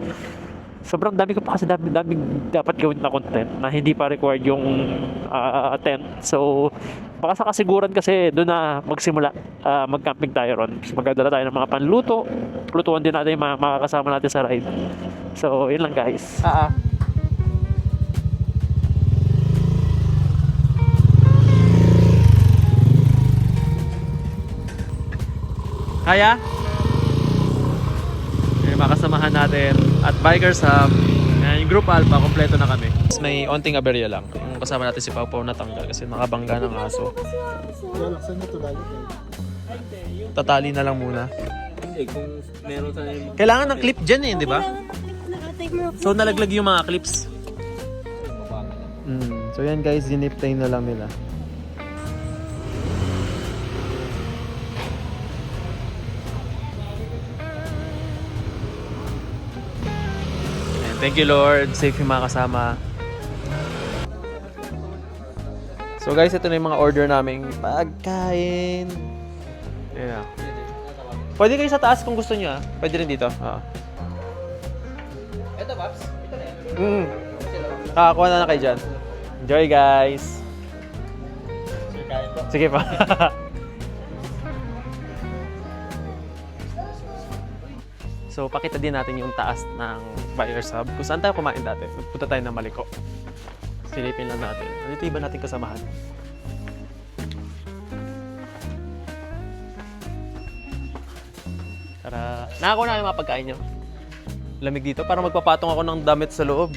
Sobrang dami ko pa kasi dami dapat gawin na content na hindi pa required yung tent. So, baka sa kasiguran kasi doon na magsimula mag-camping tayo ron. Magdadala tayo ng mga panluto. Lutuan din natin yung mga kasama natin sa ride. So, yun lang guys. Kaya? Yung makasamahan natin at Bikers Hub. Yung Group Alpha, kompleto na kami. May onting aberya lang. Yung kasama natin si Pau Pau natanggal kasi nakabangga ng aso. Tatali na lang muna. Hindi, kung meron tayo... Kailangan ng clip dyan di ba? So nalaglag yung mga clips. So yan guys, zinip-tie na lang nila. Thank you Lord, safe yung mga kasama. So guys, ito na yung mga order naming pagkain. Ayan na. Pwede kayo sa taas kung gusto nyo Pwede rin dito. Ito, Paps? Ito na yan. Kakakuha na kayo dyan. Enjoy guys! Sige pa. So, pakita din natin yung taas ng Bikers Hub. Kung saan tayo kumain dati. Punta tayo ng Maliko. Silipin lang natin. Dito iba natin kasamahan. Tara. Nakakuha na yung mga pagkain nyo. Lamig dito. Parang magpapatong ako ng damit sa loob.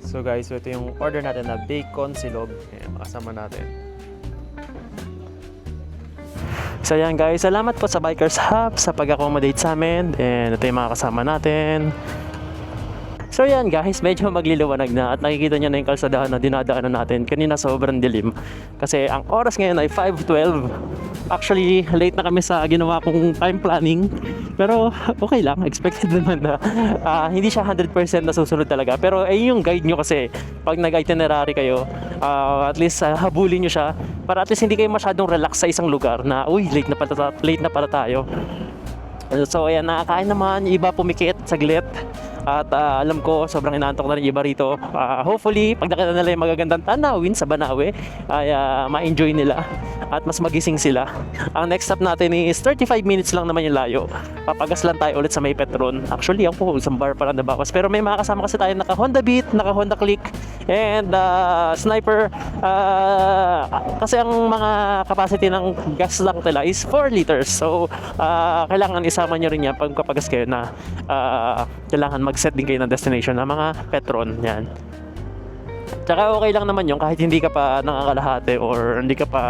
So guys, ito yung order natin na bacon silog. Ayan, makasama natin. So yan guys, salamat po sa Bikers Hub sa pag-accommodate sa amin. And ito yung mga kasama natin. So yan guys, medyo magliliwanag na at nakikita nyo na yung kalsadahan na dinadaanan natin. Kanina sobrang dilim. Kasi ang oras ngayon ay 5:12. Actually, late na kami sa ginawa kong time planning. Pero okay lang, expected naman na hindi siya 100% na susunod talaga. Pero yung guide nyo kasi, pag nag-itinerary kayo, at least habulin nyo siya para at least hindi kayo masyadong relax sa isang lugar na, uy, late na pala tayo. So ayan, nakakain naman, yung iba pumikit saglit. At alam ko, sobrang inaantok na rin yung iba rito. Hopefully, pag nakita nila yung magagandang tanawin sa Banawe, ay ma-enjoy nila at mas magising sila. Ang next stop natin is 35 minutes lang naman yung layo. Papagas lang tayo ulit sa may Petron. Actually, ako, isang bar pa lang nabawas. Pero may mga kasama kasi tayo naka Honda Beat, naka Honda Click, and Sniper. Kasi ang mga capacity ng gas lang nila is 4 liters. So, kailangan isama nyo rin yan pag kapagas kayo na kailangan mag-set din kayo ng destination na mga Petron. Yan. Tsaka okay lang naman yun kahit hindi ka pa nakakalahati or hindi ka pa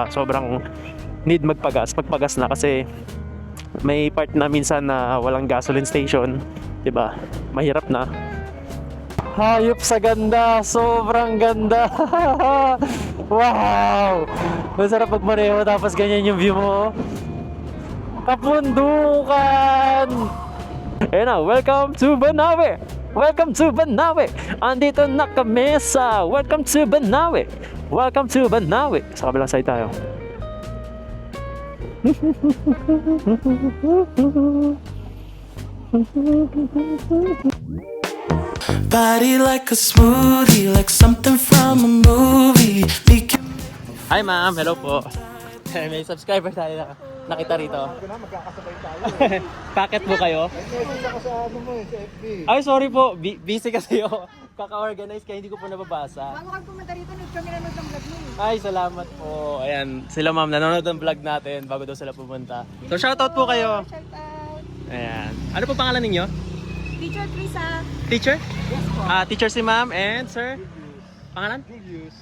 sobrang need magpagas na kasi may part na minsan na walang gasoline station, 'di ba? Mahirap na. Hayop sa ganda, sobrang ganda. Wow! Masarap pagmaneho tapos ganyan yung view mo. Kapundukan! And now, welcome to Banawe! Welcome to Banawe! Andito na kami sa Welcome to Banawe! Welcome to Banawe! Sa kabilang side tayo. Body like a smoothie, like something from a movie. Hi ma'am, hello po. May subscriber tayo na nakita rito. Magkakasabay tayo. Packet po kayo? Message ako sa sa FB. Ay, sorry po. Busy kasi ako. Kaka-organize kaya hindi ko po nababasa. Bago kami pumunta rito, kami nanonood ng vlog mo. Ay, salamat po. Ayan, sila ma'am, nanonood ng vlog natin bago daw sila pumunta. So, shoutout po kayo. Shout out. Ayan. Ano po pangalan ninyo? Teacher Krisa. Teacher? Yes po. Teacher si ma'am and sir? Pangalan?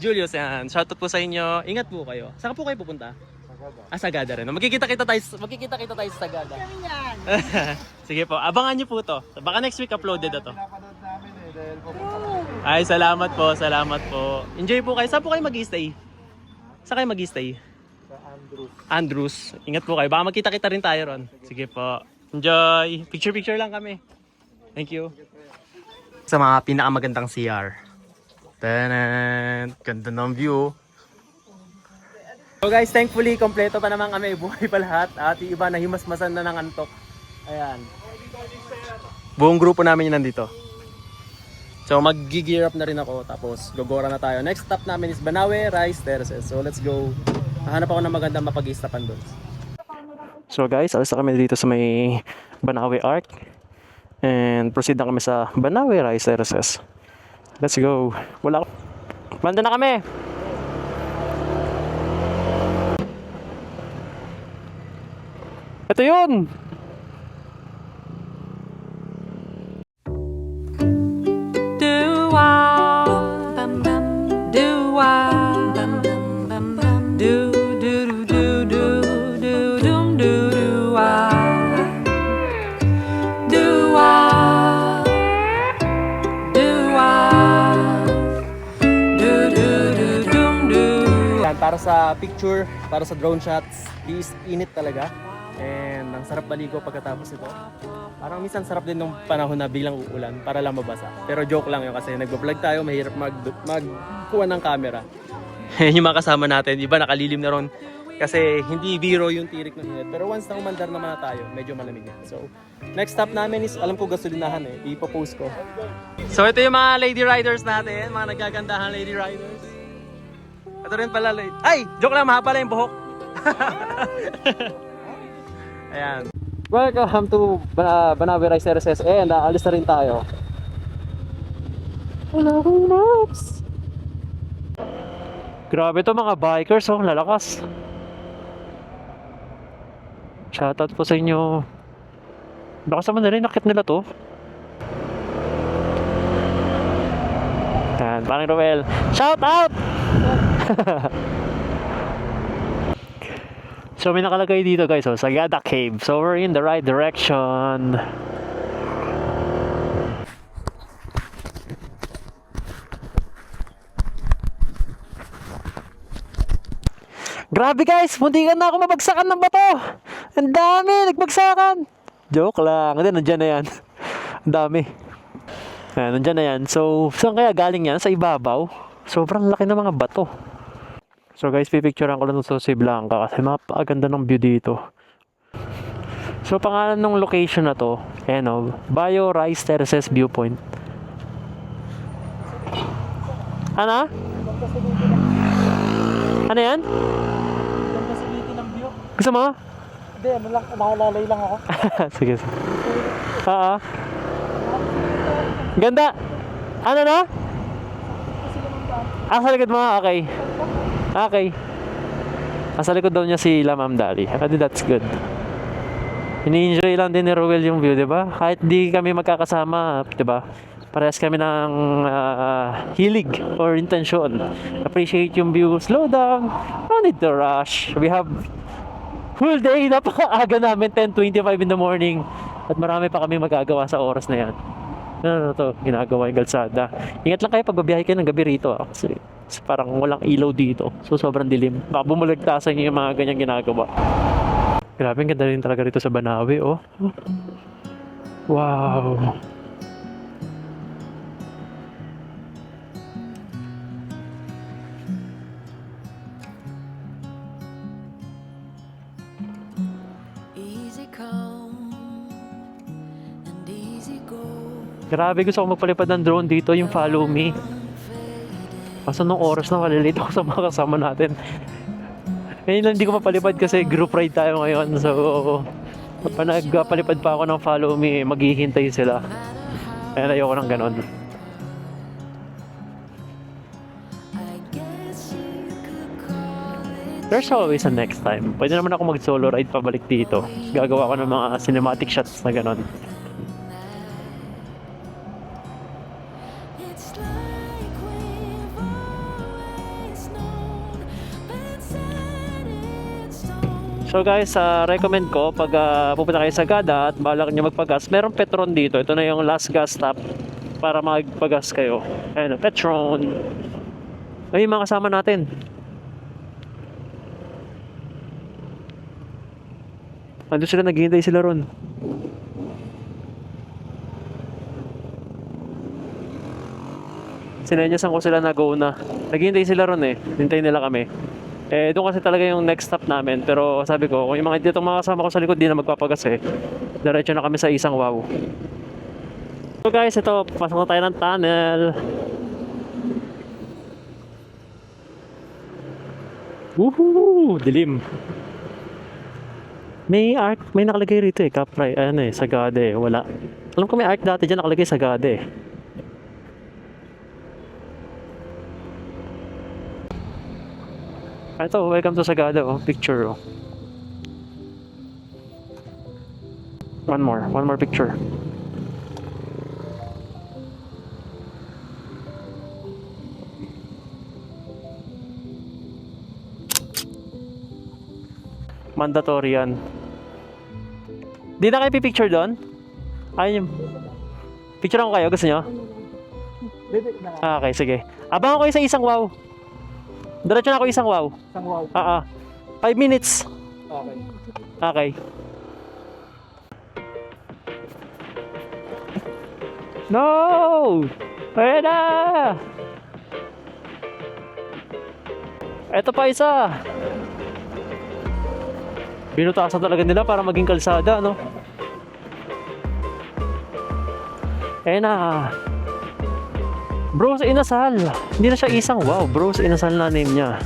Julius, yan. Shoutout po sa inyo. Ingat po kayo. Saan po kayo pupunta? Sagada rin. Magkikita-kita tayo sa Sagada. Sige po, abangan niyo po to. Baka next week uploaded na to. Ay, salamat po. Enjoy po kayo. Saan po kayo mag-stay? Saan kayo mag-stay? Sa Andrews. Ingat po kayo. Baka magkita-kita rin tayo ron. Sige po. Enjoy. Picture lang kami. Thank you. Sa mga pinakamagandang CR. Tanan! Ganda ng view. So guys, thankfully, kompleto pa naman kami. Buhay pa lahat. At yung iba nahimasmasan na ng antok. Ayan. Buong grupo namin yun nandito. So mag-gear up na rin ako. Tapos gogora na tayo. Next stop namin is Banawe Rice Terraces. So let's go. Hahanap ako ng magandang mapag-istapan doon. So guys, alis na kami dito sa may Banawe Arc. And proceed na kami sa Banawe Rice Terraces. Let's go. Banda na kami. Ito yun. Para sa picture, para sa drone shots, is init talaga. And ang sarap baligo pagkatapos ito. Parang minsan sarap din nung panahon na biglang uulan para lang mabasa. Pero joke lang yun kasi nagbablog tayo, mahirap magkuha ng camera. Yung mga kasama natin, iba nakalilim na ron. Kasi hindi biro yung tirik ng init. Pero once na umandar naman na tayo, medyo malamig na. So, next stop namin is, alam ko gasolinahan ipopost ko. So ito yung mga lady riders natin, mga nagagandahan lady riders. Ito rin pala late. Ay! Joke lang, mahaba lang yung buhok. Ayan. Welcome to Banawe Rice Terraces. And alis na rin tayo. Grabe to mga bikers, oh. Lalakas. Shoutout po sa inyo. Baka sa Manila, nakit nila to. Ayan, parang Roel. Shoutout! So may nakalagay dito guys, Sagada Cave. So we're in the right direction. Grabe guys, muntikan na ako mabagsakan ng bato. Ang dami, nagbagsakan. Joke lang, hindi, nandyan na yan. Ang dami. Ayan, nandyan na yan. So saan kaya galing yan? Sa ibabaw? Sobrang laki ng mga bato. So guys, pipicturean ko lang ito si Blanca kasi mapaganda ng view dito. So pangalan ng location na to, Bio Rice Terraces Viewpoint. Ano? Ano yan? Gusto mo? Hindi, nakalalay lang ako. Sige. Ganda. Ano na? Sa likod mo? Okay. Sa likod daw niya si Ma'am Dali. I think that's good. Ini-enjoy lang din ni Roel yung view, diba? Kahit di kami magkakasama, diba? Parehas kami ng hilig or intention. Appreciate yung view. Slow down. No need to rush. We have full day. Napakaaga namin, 10:25 in the morning. At marami pa kami magagawa sa oras na yan. Ano to, ginagawa yung kalsada. Ingat lang kayo pag babiyahe kayo ng gabi rito. Kasi parang walang ilaw dito. So sobrang dilim. Baka bumulagtasan yung mga ganyang ginagawa. Grabe, ang ganda rin talaga rito sa Banawe, oh. Wow. Grabe, gusto ko magpalipad ng drone dito, yung follow me. Kaso nung oras na malilate ako sa mga kasama natin. Ngayon lang hindi ko mapalipad kasi group ride tayo ngayon. So, pag nagpalipad pa ako ng follow me, maghihintay sila. Kaya ayoko ng ganon. There's always a next time. Pwede naman ako mag-solo ride pabalik dito. Gagawa ko ng mga cinematic shots na ganon. So guys, recommend ko pag pupunta kayo sa Sagada at balak nyo magpagas, merong Petron dito. Ito na yung last gas stop para magpagas kayo. Ayan, Petron. Ay, mga kasama natin. Ando sila, naghihintay sila ron. Sinenyasan ko sila na go na. Naghihintay sila ron eh. Hintay nila kami. Eh, doon kasi talaga yung next stop namin. Pero sabi ko, kung yung mga dito mga kasama ko sa likod, di na magpapagas eh. Diretso na kami sa isang wow. So guys, ito, pasok na tayo ng tunnel. Woohoo! Dilim. May arc, may nakalagay rito eh, Capri, ano eh, Sagada eh, wala. Alam ko may arc dati dyan nakalagay Sagada eh. Ito, welcome to Sagada, oh, picture, oh. One more picture. Mandatory yan. Di na kayo pipicture doon? Ayun yung... Picture ako kayo, gusto nyo? Okay, sige. Abangan ko sa isang wow. Diretso na ako isang wow. Isang wow. 5 minutes. Okay. Okay. No! Ayan na! Ito pa isa. Binutasan talaga nila para maging kalsada, no? Ayan na. Bros Inasal. Hindi na siya isang wow. Bros Inasal na name niya.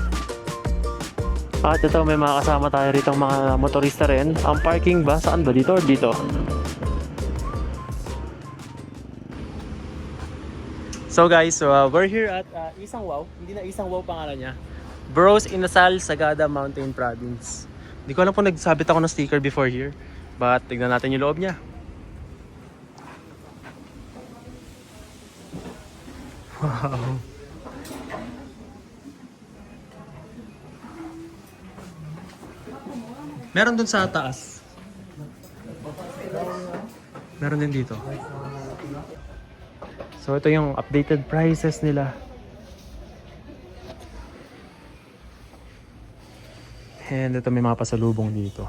At ito, may mga kasama tayo rito mga motorista rin. Ang parking ba? Saan ba? Dito or dito? So guys, we're here at Isang Wow. Hindi na Isang Wow pangalan niya. Bros Inasal, Sagada Mountain Province. Hindi ko alam kung nagsabit ako ng sticker before here. But tignan natin yung loob niya. Wow. Meron dun sa taas. Meron din dito. So ito yung updated prices nila. And ito may mga pasalubong dito.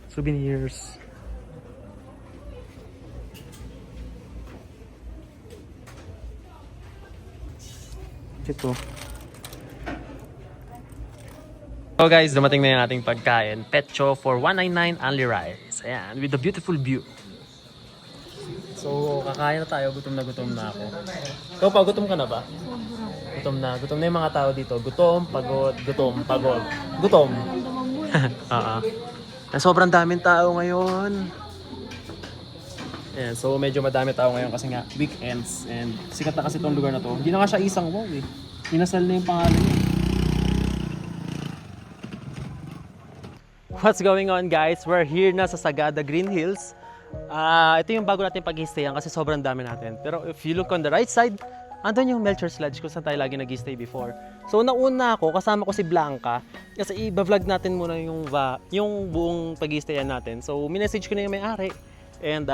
Souvenirs. Ito. So guys, dumating na yung ating pagkain. Petcho for 199 only rice. Ayan, with a beautiful view. So, kakain na tayo. Gutom na ako. Ikaw pa, gutom ka na ba? Gutom na. Gutom na yung mga tao dito. Gutom, pagod, gutom, pagod. Gutom. Sobrang daming tao ngayon. Ayan, so medyo madami tao ngayon kasi nga weekends and sikat na kasi itong lugar na to. Hindi na nga siya Isang Wow eh. Inasal na yung pangalan niya. What's going on guys? We're here na sa Sagada Green Hills. Ito yung bago natin pag-stayan kasi sobrang dami natin. Pero if you look on the right side, andun yung Melchor's Lodge kung saan tayo lagi nag-stay before. So nauna ako, kasama ko si Blanca kasi i-vlog natin muna yung buong pag-stayan natin. So minessage ko na yung may-ari. And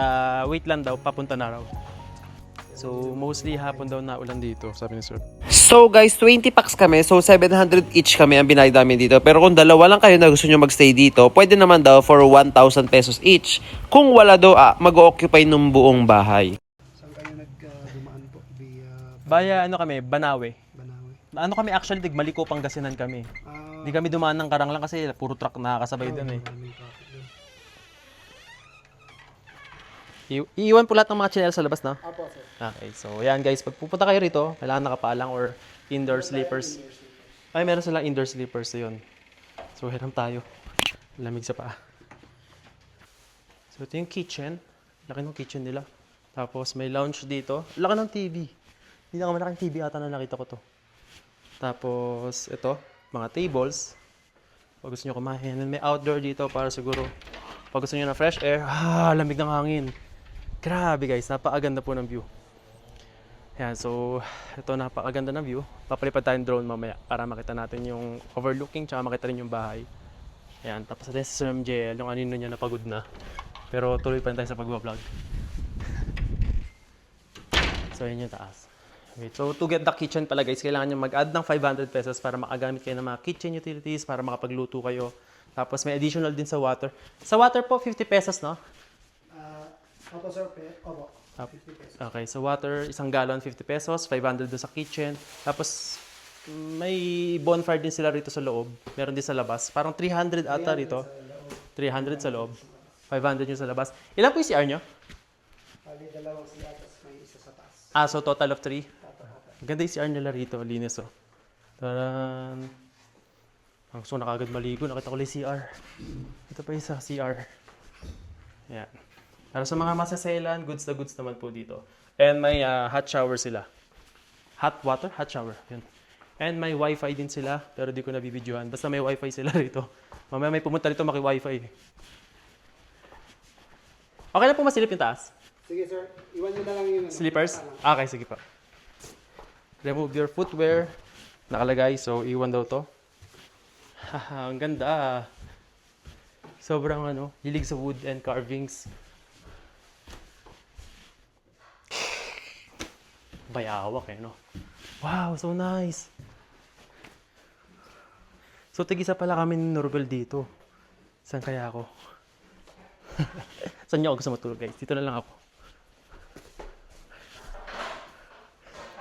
wait lang daw, papunta na raw. So mostly hapon daw na ulan dito, sabi ni Sir. So guys, 20 packs kami. So 700 each kami ang binayad namin dito. Pero kung dalawa lang kayo na gusto nyo magstay dito, pwede naman daw for 1,000 pesos each. Kung wala daw, mag-occupy ng buong bahay. Saan kayo nagdumaan po? Baya ano kami, Banawe. Banawe. Ano kami actually, Maliko, Pangasinan kami. Hindi kami dumaan ng Karanglang kasi puro truck nakakasabay doon eh. Iiwan po lahat ng mga channel sa labas na? Apo, sir. Okay, so yan guys, pag pupunta kayo rito, kailangan nakapaalang or indoor sleepers. Ay, meron silang indoor sleepers yun. So, hiram tayo. Lamig sa paa. So, ito yung kitchen. Laki ng kitchen nila. Tapos, may lounge dito. Laki ng TV. Hindi na malaking TV ata na nakita ko to. Tapos, ito, mga tables. Pag gusto nyo kumain. And may outdoor dito para siguro pag gusto nyo na fresh air, lamig ng hangin. Grabe guys, napakaganda po ng view. Yan, so ito napakaganda ng view. Papalipad tayong drone mamaya para makita natin yung overlooking tsaka makita rin yung bahay. Ayan, tapos natin si Sir MJL, yung anino niya napagod na. Pero tuloy pa rin tayo sa pag-vlog. So, yun yung taas. Wait, so to get the kitchen pala guys, kailangan nyo mag-add ng 500 pesos para makagamit kayo ng mga kitchen utilities, para makapagluto kayo. Tapos may additional din sa water. Sa water po, 50 pesos, no? Opo, sir. Opo. 50 pesos. Okay, so water, 1 gallon, 50 pesos, 500 doon sa kitchen. Tapos may bonfire din sila rito sa loob. Meron din sa labas. Parang 300 ata rito. 300 sa loob. 500 yung sa labas. Ilan po yung CR nyo? Bali, dalawang siya, tapos may isa sa taas. Ah, so total of 3? Ganda yung CR nila rito. Linis, oh. Taran. Ang gusto ko na kagad maligo. Nakita ko lang yung CR. Ito pa yung sa CR. Yan. Para sa mga masaselan, goods na goods naman po dito. And may hot shower sila. Hot water? Hot shower. Yun. And may wifi din sila, pero di ko nabibidyohan. Basta may wifi sila rito. Mamaya may pumunta rito maki-wifi. Okay na po masilip yung taas? Sige, sir. Iwan nyo na lang yung Slippers? Okay, sige pa. Remove your footwear. Nakalagay, so iwan daw to. Haha, ang ganda. Sobrang hilig sa wood and carvings. Bayawak no? Wow, so nice. So, tigisa pala kami ni Norbel dito. Saan kaya ako? Saan niyo ako gusto matulog, guys? Dito na lang ako.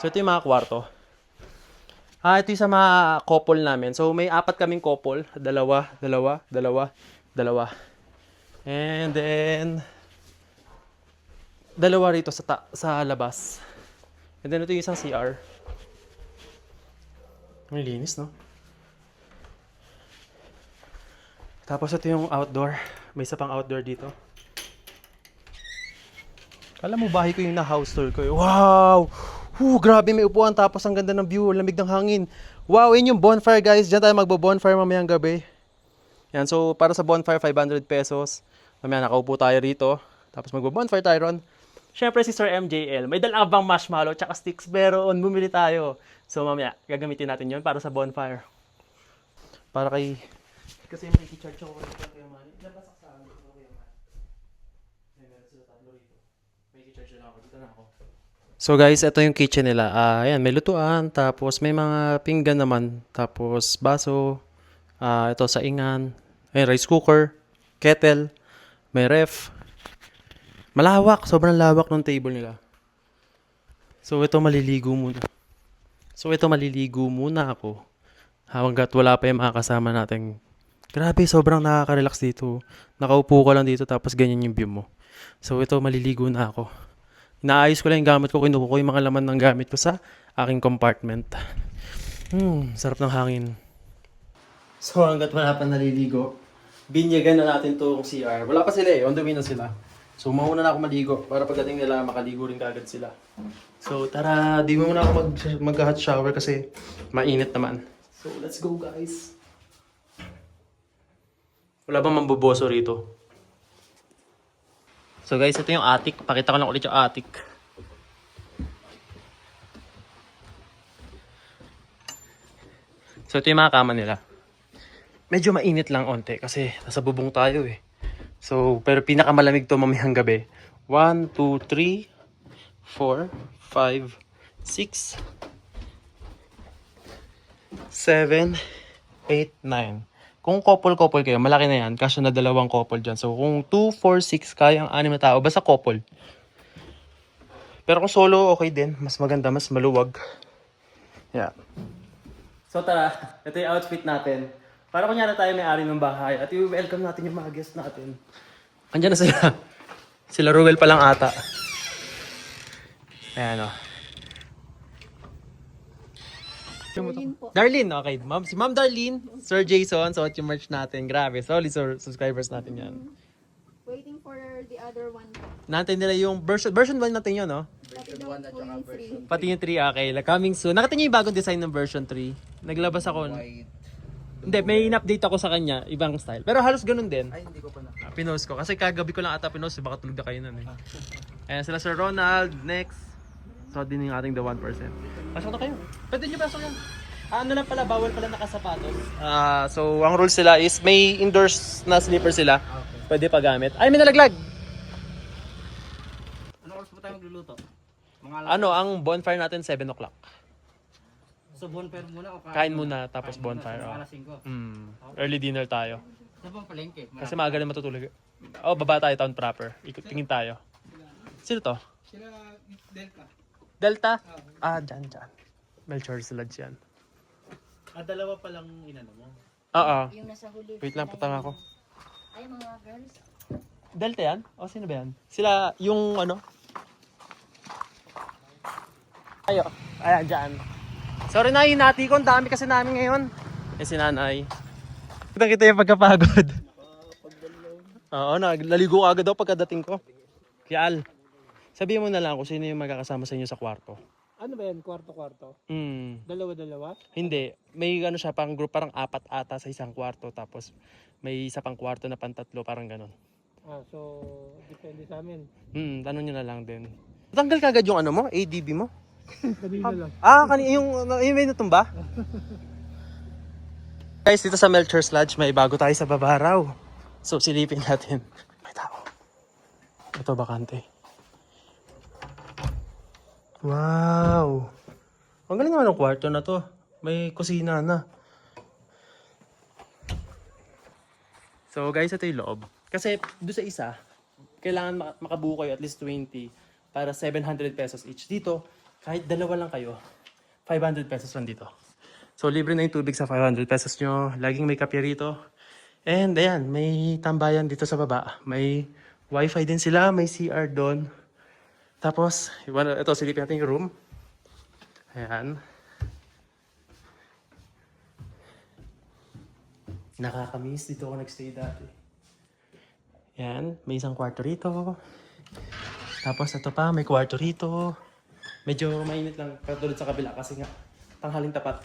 So, ito yung mga kwarto. Ito yung sa mga couple namin. So, may 4 kaming couple. Dalawa. And then, dalawa rito sa labas. And then, ito yung isang CR. Ang linis, no? Tapos ito yung outdoor. May isa pang outdoor dito. Kala mo bahay ko yung na-house tour ko. Wow! Grabe may upuan tapos ang ganda ng view. Lamig ng hangin. Wow, yun yung bonfire guys. Diyan tayo magbo-bonfire mamayang gabi. Yan, so para sa bonfire, 500 pesos. Mamaya nakaupo tayo rito. Tapos magbo-bonfire tayo ron. Siyempre si Sir MJL. May dala bang marshmallow tsaka sticks. Pero bumili tayo. So mamaya, gagamitin natin yun para sa bonfire. Para kay... Kasi may i-charge ako kay Manny. Nabasak sa akin dito kay Manny. Meron sila 3 rito. May i-charge na ako. Dito na ako. So guys, ito yung kitchen nila. Ayan, may lutuan. Tapos may mga pinggan naman. Tapos baso. Ito saingan. May rice cooker. Kettle. May ref. Malawak. Sobrang lawak ng table nila. So ito maliligo muna ako. Hanggat wala pa yung mga kasama natin. Grabe, sobrang nakaka-relax dito. Nakaupo ka lang dito tapos ganyan yung view mo. So ito, maliligo na ako. Inaayos ko lang yung gamit ko. Kinuha ko yung mga laman ng gamit ko sa aking compartment. Sarap ng hangin. So hanggat wala pa naliligo, binyagan na natin itong CR. Wala pa sila on the way na sila. So mauna na ako maligo para pagdating nila makaligo rin kagad sila. So tara, di mo muna ako mag-hot shower kasi mainit naman. So let's go guys. Wala bang mamboboso rito? So guys, ito yung attic. Pakita ko lang ulit yung attic. So ito yung mga kama nila. Medyo mainit lang onte kasi nasa bubong tayo eh. So, pero pinakamalamig to mamayang gabi. 1, 2, 3, 4, 5, 6, 7, 8, 9. Kung couple kayo, malaki na yan. Kasya na 2 couple dyan. So, kung 2, 4, 6 kaya ang 6 na tao, basta couple. Pero kung solo, okay din. Mas maganda, mas maluwag. Yeah. So, tara. Ito yung outfit natin. Para kunyari tayo may-ari ng bahay. At i-welcome natin yung mga guests natin. Andiyan na sila. Sila Ruel pa lang ata. Ayan o. Darlene, okay. Si Ma'am Darlene, Sir Jason, so yung merch natin. Grabe, solid subscribers natin yan. Waiting for the other one. Natin nila yung version 1 natin yun, no? Version 1 at saka version 3. Pati yung 3, okay. Coming soon. Nakita niyo yung bagong design ng version 3? Naglabas ako. Hindi, may in-update ako sa kanya. Ibang style. Pero halos ganun din. Ay, hindi ko pa na. Pinost ko. Kasi kagabi ko lang ata pinost. Baka tulog na kayo nun eh. Ayan sila Sir Ronald. Next. So din yung ating the 1%. Pasok na kayo. Pwede nyo pasok yan. Ano lang pala, bawal pala nakasapatos. So, ang rules nila is may indoors na slipper sila. Pwede pa gamit. Ay, may nalaglag! Ano oras po tayo magluluto? Ano, ang bonfire natin 7 o'clock. So bonfire muna o Kain muna, tapos bonfire. Alas 5. Early dinner tayo. Sa bang palengke? Kasi maaga na matutulog. Oh, baba tayo, town proper. Tingin tayo. Sino to? Sila Delta. Delta? Dyan. Melchor's Lodge yan. Dalawa pa lang inano mo. Oo. Yung nasa huli. Wait lang, patama ako. Ay, mga girls. Delta yan? O, sino ba yan? Sila, yung ano? Ayo. Ayan, dyan. Sorry na, hinati ko. Ang dami kasi namin ngayon. Si nanay. Kita yung pagkapagod. Oo, nalaligo agad ako pagkadating ko. Kaya sabihin mo na lang kung sino yung magkakasama sa inyo sa kwarto. Ano ba yan? Kwarto-kwarto? Dalawa-dalawa? Hindi. May ano siya, pang group, parang 4 ata sa isang kwarto. Tapos may isa pang kwarto na pantatlo, parang ganon. So, depende sa amin. Tanong nyo na lang din. Tanggal kagad yung ano mo? ADB mo? Kanina lang. Yung may natumba? Guys, dito sa Melchor's Lodge, may bago tayo sa baba raw. So, silipin natin. May tao. Ito, bakante. Wow! Ang galing naman ng kwarto na to. May kusina na. So, guys, ito yung loob. Kasi, doon sa isa, kailangan makabuo kayo at least 20 para 700 pesos each. Dito, kahit dalawa lang kayo, 500 pesos lang dito. So, libre na yung tubig sa 500 pesos nyo. Laging may kape rito. And, ayan, may tambayan dito sa baba. May wifi din sila. May CR doon. Tapos, ito, silipin natin yung room. Ayan. Nakakamiss. Dito ako nagstay dati. Ayan, may isang kwarto rito. Tapos, ito pa, may kwarto rito. Medyo mainit lang katulad sa kabila kasi nga tanghaling tapat.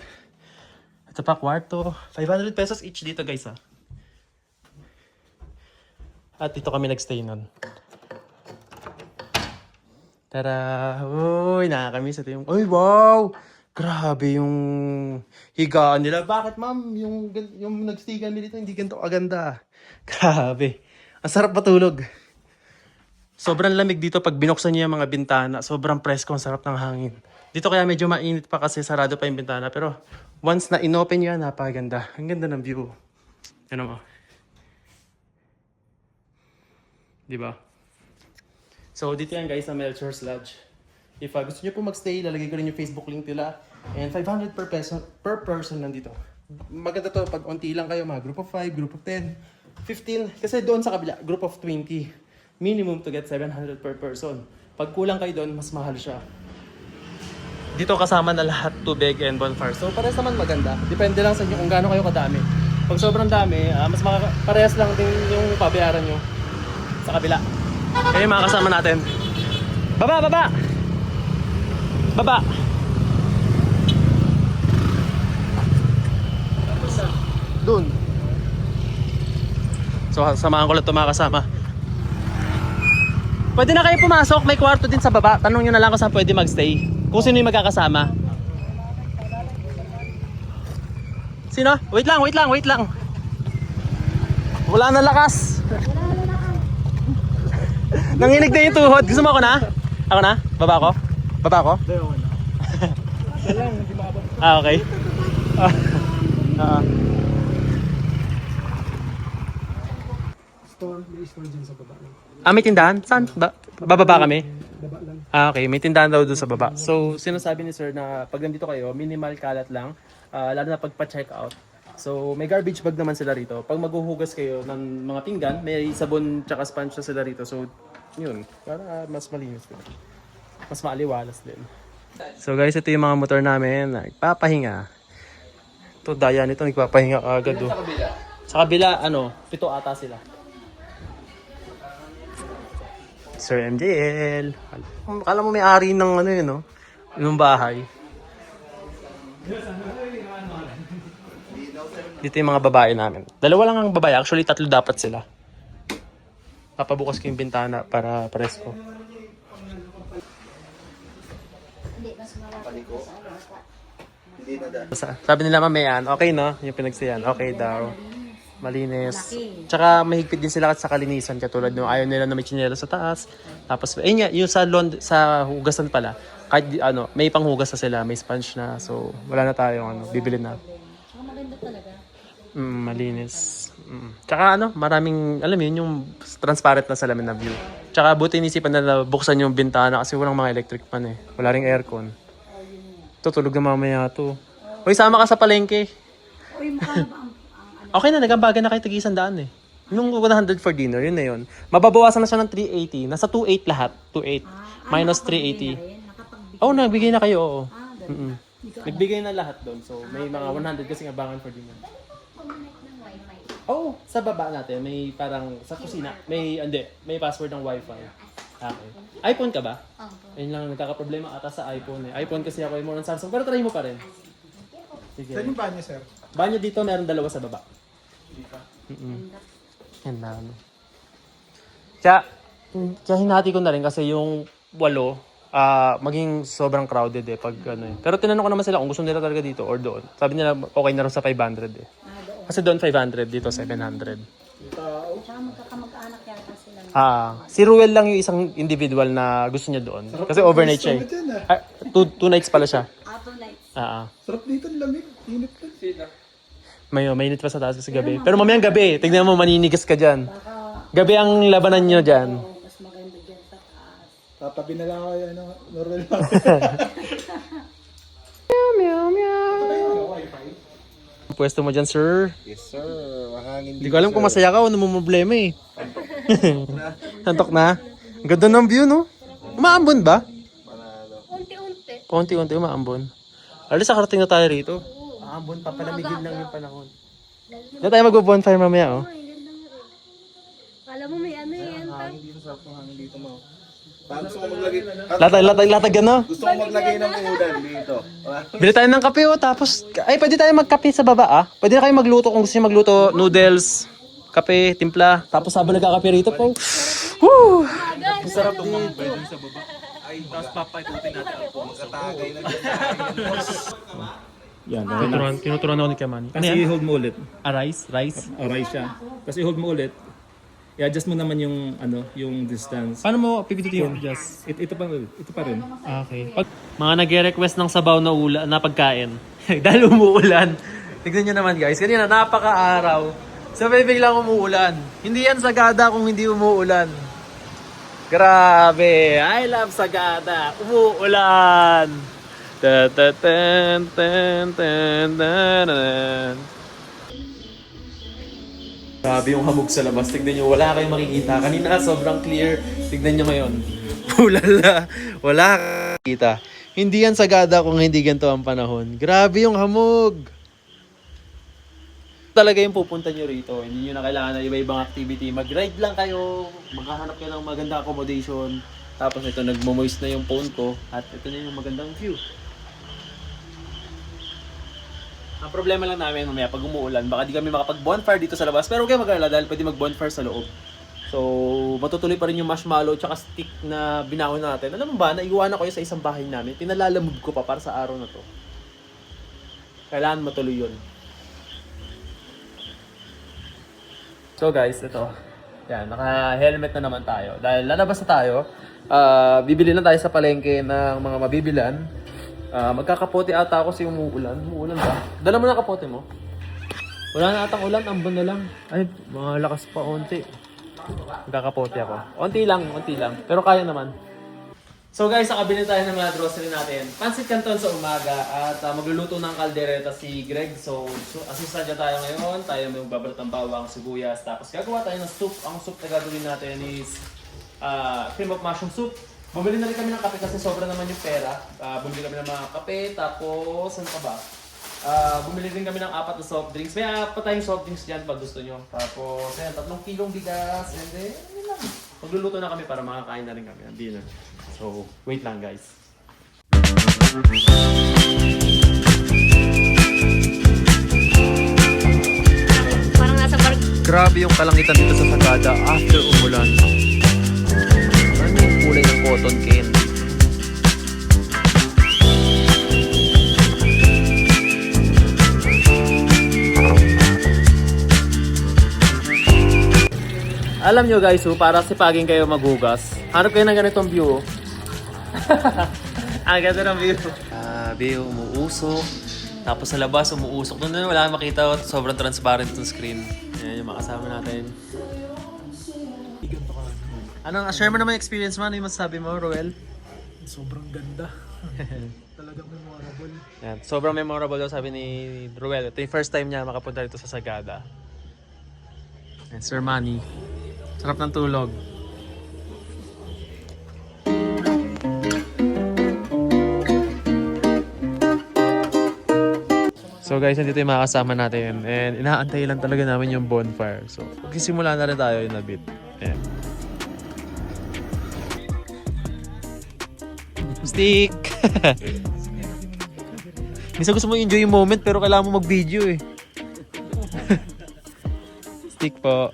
Ito pa kwarto. 500 pesos each dito guys ha. At dito kami nagstay nun. Tara! Uy! Nakakamiss. Ito yung... Uy! Wow! Grabe yung higaan nila. Bakit ma'am? Yung nagstay kami dito hindi ganito kaganda. Grabe. Ang sarap matulog. Sobrang lamig dito pag binuksan niyo yung mga bintana. Sobrang presko, ang sarap ng hangin. Dito kaya medyo mainit pa kasi sarado pa yung bintana. Pero once na inopen nyo yan, napakaganda. Ang ganda ng view. Yan mo. Diba? So dito yan guys sa Melchor's Lodge. If gusto nyo po magstay, lalagay ko rin yung Facebook link nila. And 500 per person nandito. Maganda to pag onti lang kayo, mga group of 5, group of 10, 15. Kasi doon sa kabila, group of 20. Minimum to get 700 per person. Pag kulang kayo doon, mas mahal siya. Dito kasama na lahat tubig and bonfire. So parehas naman maganda. Depende lang sa inyo kung gaano kayo kadami. Pag sobrang dami, mas parehas lang din yung pabayaran nyo sa kabila. Kaya mga kasama natin. Baba! Baba! Baba! Doon. So samahan ko lang ito mga kasama. Pwede na kayo pumasok, may kwarto din sa baba. Tanong nyo na lang kung saan pwede magstay. Kung sino yung magkakasama. Sino? Wait lang. Wala na lakas. Nanginig na yung tuhod. Gusto mo ako na? Ako na? Baba ko? Okay. May store dyan sa baba. May tindahan? Saan? Bababa kami? Baba lang. Okay. May tindahan daw doon sa baba. So, sinasabi ni sir na pag nandito kayo, minimal kalat lang. Lalo na pag pa-check out. So, may garbage bag naman sila rito. Pag maghuhugas kayo ng mga pinggan, may sabon tsaka sponge na sila rito. So, yun. Para mas malinis din. Mas maaliwalas din. So guys, ito yung mga motor namin. Nagpapahinga. Ito, daya nito. Nagpapahinga agad. Sa kabila, 7 ata sila. Sir MJL. Akala mo may-ari ng yung bahay. Dito yung mga babae namin. 2 lang ang babae. Actually, 3 dapat sila. Papabukas ko yung bintana para presko. Hindi, mas malapit sa Sabi nila mamayan, okay no? Yung pinagsiyan, okay daw. Malinis. Tsaka mahigpit din sila sa kalinisan katulad no, ayaw nila na may tsinelas sa taas. Tapos yung sa hugasan pala, kahit may panghugas na sila, may sponge na. So wala na tayong bibili na. Maganda talaga. Malinis. Tsaka maraming, alam mo yun, yung transparent na salamin na view. Tsaka buti inisipan na buksan yung bintana kasi walang mga electric fan eh. Wala ring aircon. Tutulog na mamaya to. Uy, sama ka sa palengke. Uy, mukha na ba Okay na, nag-ambagan na kayo tag-100 eh. Yung 100 for dinner, yun na yun. Mababawasan na siya ng 380. Nasa 2.8 lahat. 2.8. Minus 380. Oo, nagbigay na kayo, oo. Nagbigay na lahat doon. So, may mga 100 kasing abangan for dinner. Oo, sa baba natin. May parang, sa kusina. May password ng wifi. Okay. iPhone ka ba? Ayun lang, nagkakaproblema ata sa iPhone eh. iPhone kasi ako, more on Samsung. Pero try mo pa rin. Sige. Saan yung banyo, sir? Banyo dito, meron 2 sa baba. Yan na. Kaya hinati ko na rin kasi yung 8, maging sobrang crowded eh pag Pero tinanong ko naman sila kung gusto nila talaga dito or doon. Sabi nila okay na rin sa 500 eh. Kasi doon 500, dito 700. Tsaka magkakamag-anak yata sila. Si Ruel lang yung isang individual na gusto niya doon. Kasi overnight siya eh. 2 nights pala siya. 2 nights. Sarap dito, lamig. Init ka. Mainit pa sa taas kasi gabi. Pero mamayang gabi, tignan mo maninigas ka dyan. Gabi ang labanan nyo dyan. Mas maganda dyan sa taas. Tatabi na lang ako yan. Normal Pwesto mo dyan, sir. Yes, sir. Mahangin Hindi ko alam kung masaya ka o namumblema eh. Antok na. Ang ganda ng view, no? Umaambon ba? Unti-unti. Paunti-unti umaambon. Alis, nakarating na tayo rito. Aambon pa, palamigin lang yung panahon. Hindi tayo mag-bonfire mamaya, oh. Alam mo may yan. Mahangin dito, sarap ng hangin dito mo. Gusto ko maglagay. Latag ano? Gusto ko maglagay ng ulan dito. Bili tayo ng kape, oh. Tapos, pwede tayo magkape sa baba, ah. Pwede na kayo magluto kung gusto nyo magluto. Noodles, kape, timpla. Tapos habang nagkakape rito po. Woo! Sarap dito. Ay, tapos papaikutin natin ako. Magkatagay na Yan, Tinuturuan ako ni Kamani. Kasi i-hold mo ulit. Rice? Aray siya. Kasi i-hold mo ulit. I-adjust mo naman yung yung distance. Paano mo pipindutin yung adjust? Ito pa rin. Okay. Mga nagre-request ng sabaw na pagkain. Dahil umuulan. Tignan nyo naman guys, kanina napaka-araw. Sabay biglang umuulan. Hindi yan Sagada kung hindi umuulan. Grabe! I love Sagada! Umuulan! Grabe yung hamog sa labas. Tignan nyo, wala kayong makikita. Kanina sobrang clear. Tignan nyo ngayon. Ulala! Wala kang makikita. Hindi yan Sagada kung hindi ganito ang panahon. Grabe yung hamog! Talaga yung pupunta nyo rito. Hindi nyo na kailangan na iba-ibang activity. Mag-ride lang kayo. Maghahanap kayo ng magandang accommodation. Tapos ito, nagmo-moist na yung phone ko. At ito na yung magandang view. Ang problema lang namin mamaya pag umuulan, baka di kami makapag-bonfire dito sa labas. Pero huwag kayo mag-alala dahil pwede mag-bonfire sa loob. So, matutuloy pa rin yung marshmallow tsaka stick na binawon natin. Alam mo ba, naiiwanan ko yun sa isang bahay namin. Pinalalamove ko pa para sa araw na to. Kailangan matuloy yun. So guys, ito. Yan, naka-helmet na naman tayo. Dahil lalabas na tayo, bibili na tayo sa palengke ng mga mabibilan. Magkakapote ata ako kasi umuulan. Umuulan ba? Dala mo na kapote mo. Wala na atang ulan, ambon na lang. Ay, mga lakas pa onti. Magkakapote ako. Onti lang. Pero kaya naman. So guys, nakabili tayo ng mga grocery natin. Pancit Canton sa umaga at magluluto ng kaldereta si Greg. So assistant niya tayo ngayon. Tayo may magbabalat ng bawang, sibuyas. Tapos gagawa tayo ng soup. Ang soup na gagawin natin is cream of mushroom soup. Bumili na rin kami ng kape kasi sobra naman yung pera. Bumili kami ng mga kape. Tapos, ano pa ba? Bumili rin kami ng 4 na soft drinks. May 4 tayong soft drinks dyan pag gusto nyo. Tapos, ayan, 3 kilong bigas. And then, yun lang. Magluluto na kami para makakain na rin kami ng dinner. So, wait lang guys. Parang nasa park. Grabe yung kalangitan dito sa Sagada after umulan. Ano yung kulay ng cotton candy? Alam nyo guys, para sipagin kayo maghugas, hanap kayo ng ganitong view. Ang ganda ng view. Grabe, umuusok. Tapos sa labas, umuusok. Doon wala kang makita. Sobrang transparent ng screen. Ayan yung makasama natin. Anong, share mo naman yung experience mo. Ano yung masasabi mo, Roel? Sobrang ganda. Talagang memorable. Yan, sobrang memorable daw sabi ni Roel. Ito yung first time niya makapunta dito sa Sagada. And Sir Manny. Sarap ng tulog. So guys, nandito yung mga kasama natin and inaantay lang talaga namin yung bonfire. So, magsisimula na rin tayo in a bit. Ayan. Stick! Minsan gusto mo enjoy yung moment pero kailangan mo mag-video eh. Stick po.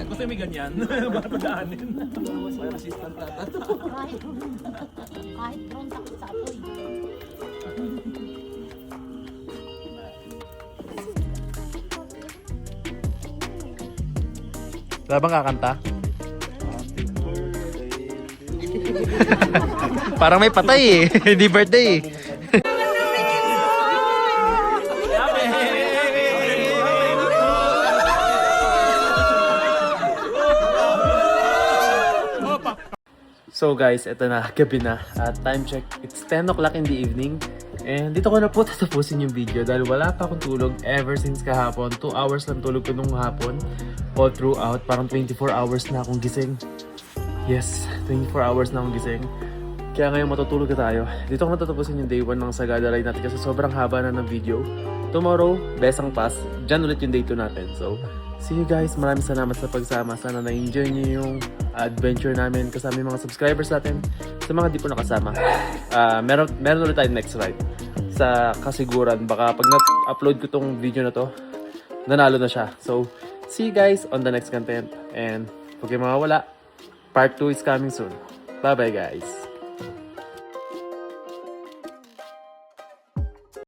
Basta may ganyan. Baka padaanin. Kahit drone takot sa apoy. Wala bang kakanta? Parang may patay eh. Hindi birthday eh. So guys, eto na, gabi na. At time check, it's 10 o'clock in the evening. And dito ko na po tatapusin yung video dahil wala pa akong tulog ever since kahapon. 2 hours lang tulog ko nung hapon. All throughout, parang 24 hours na akong gising. Yes, 24 hours na akong gising. Kaya ngayon matutulog na tayo. Dito ko na tatapusin yung day 1 ng Sagada Ride natin kasi sobrang haba na ng video. Tomorrow, Besang Pass, dyan ulit yung day 2 natin. So, see you guys. Maraming salamat sa pagsama. Sana na-enjoy niyo yung adventure namin kasama yung mga subscribers natin. Sa mga di po nakasama, meron ulit tayo next ride. Sa kasiguran, baka pag na-upload ko tong video na to, nanalo na siya. So, see you guys on the next content. And huwag kayong mawawala. Part 2 is coming soon. Bye-bye guys.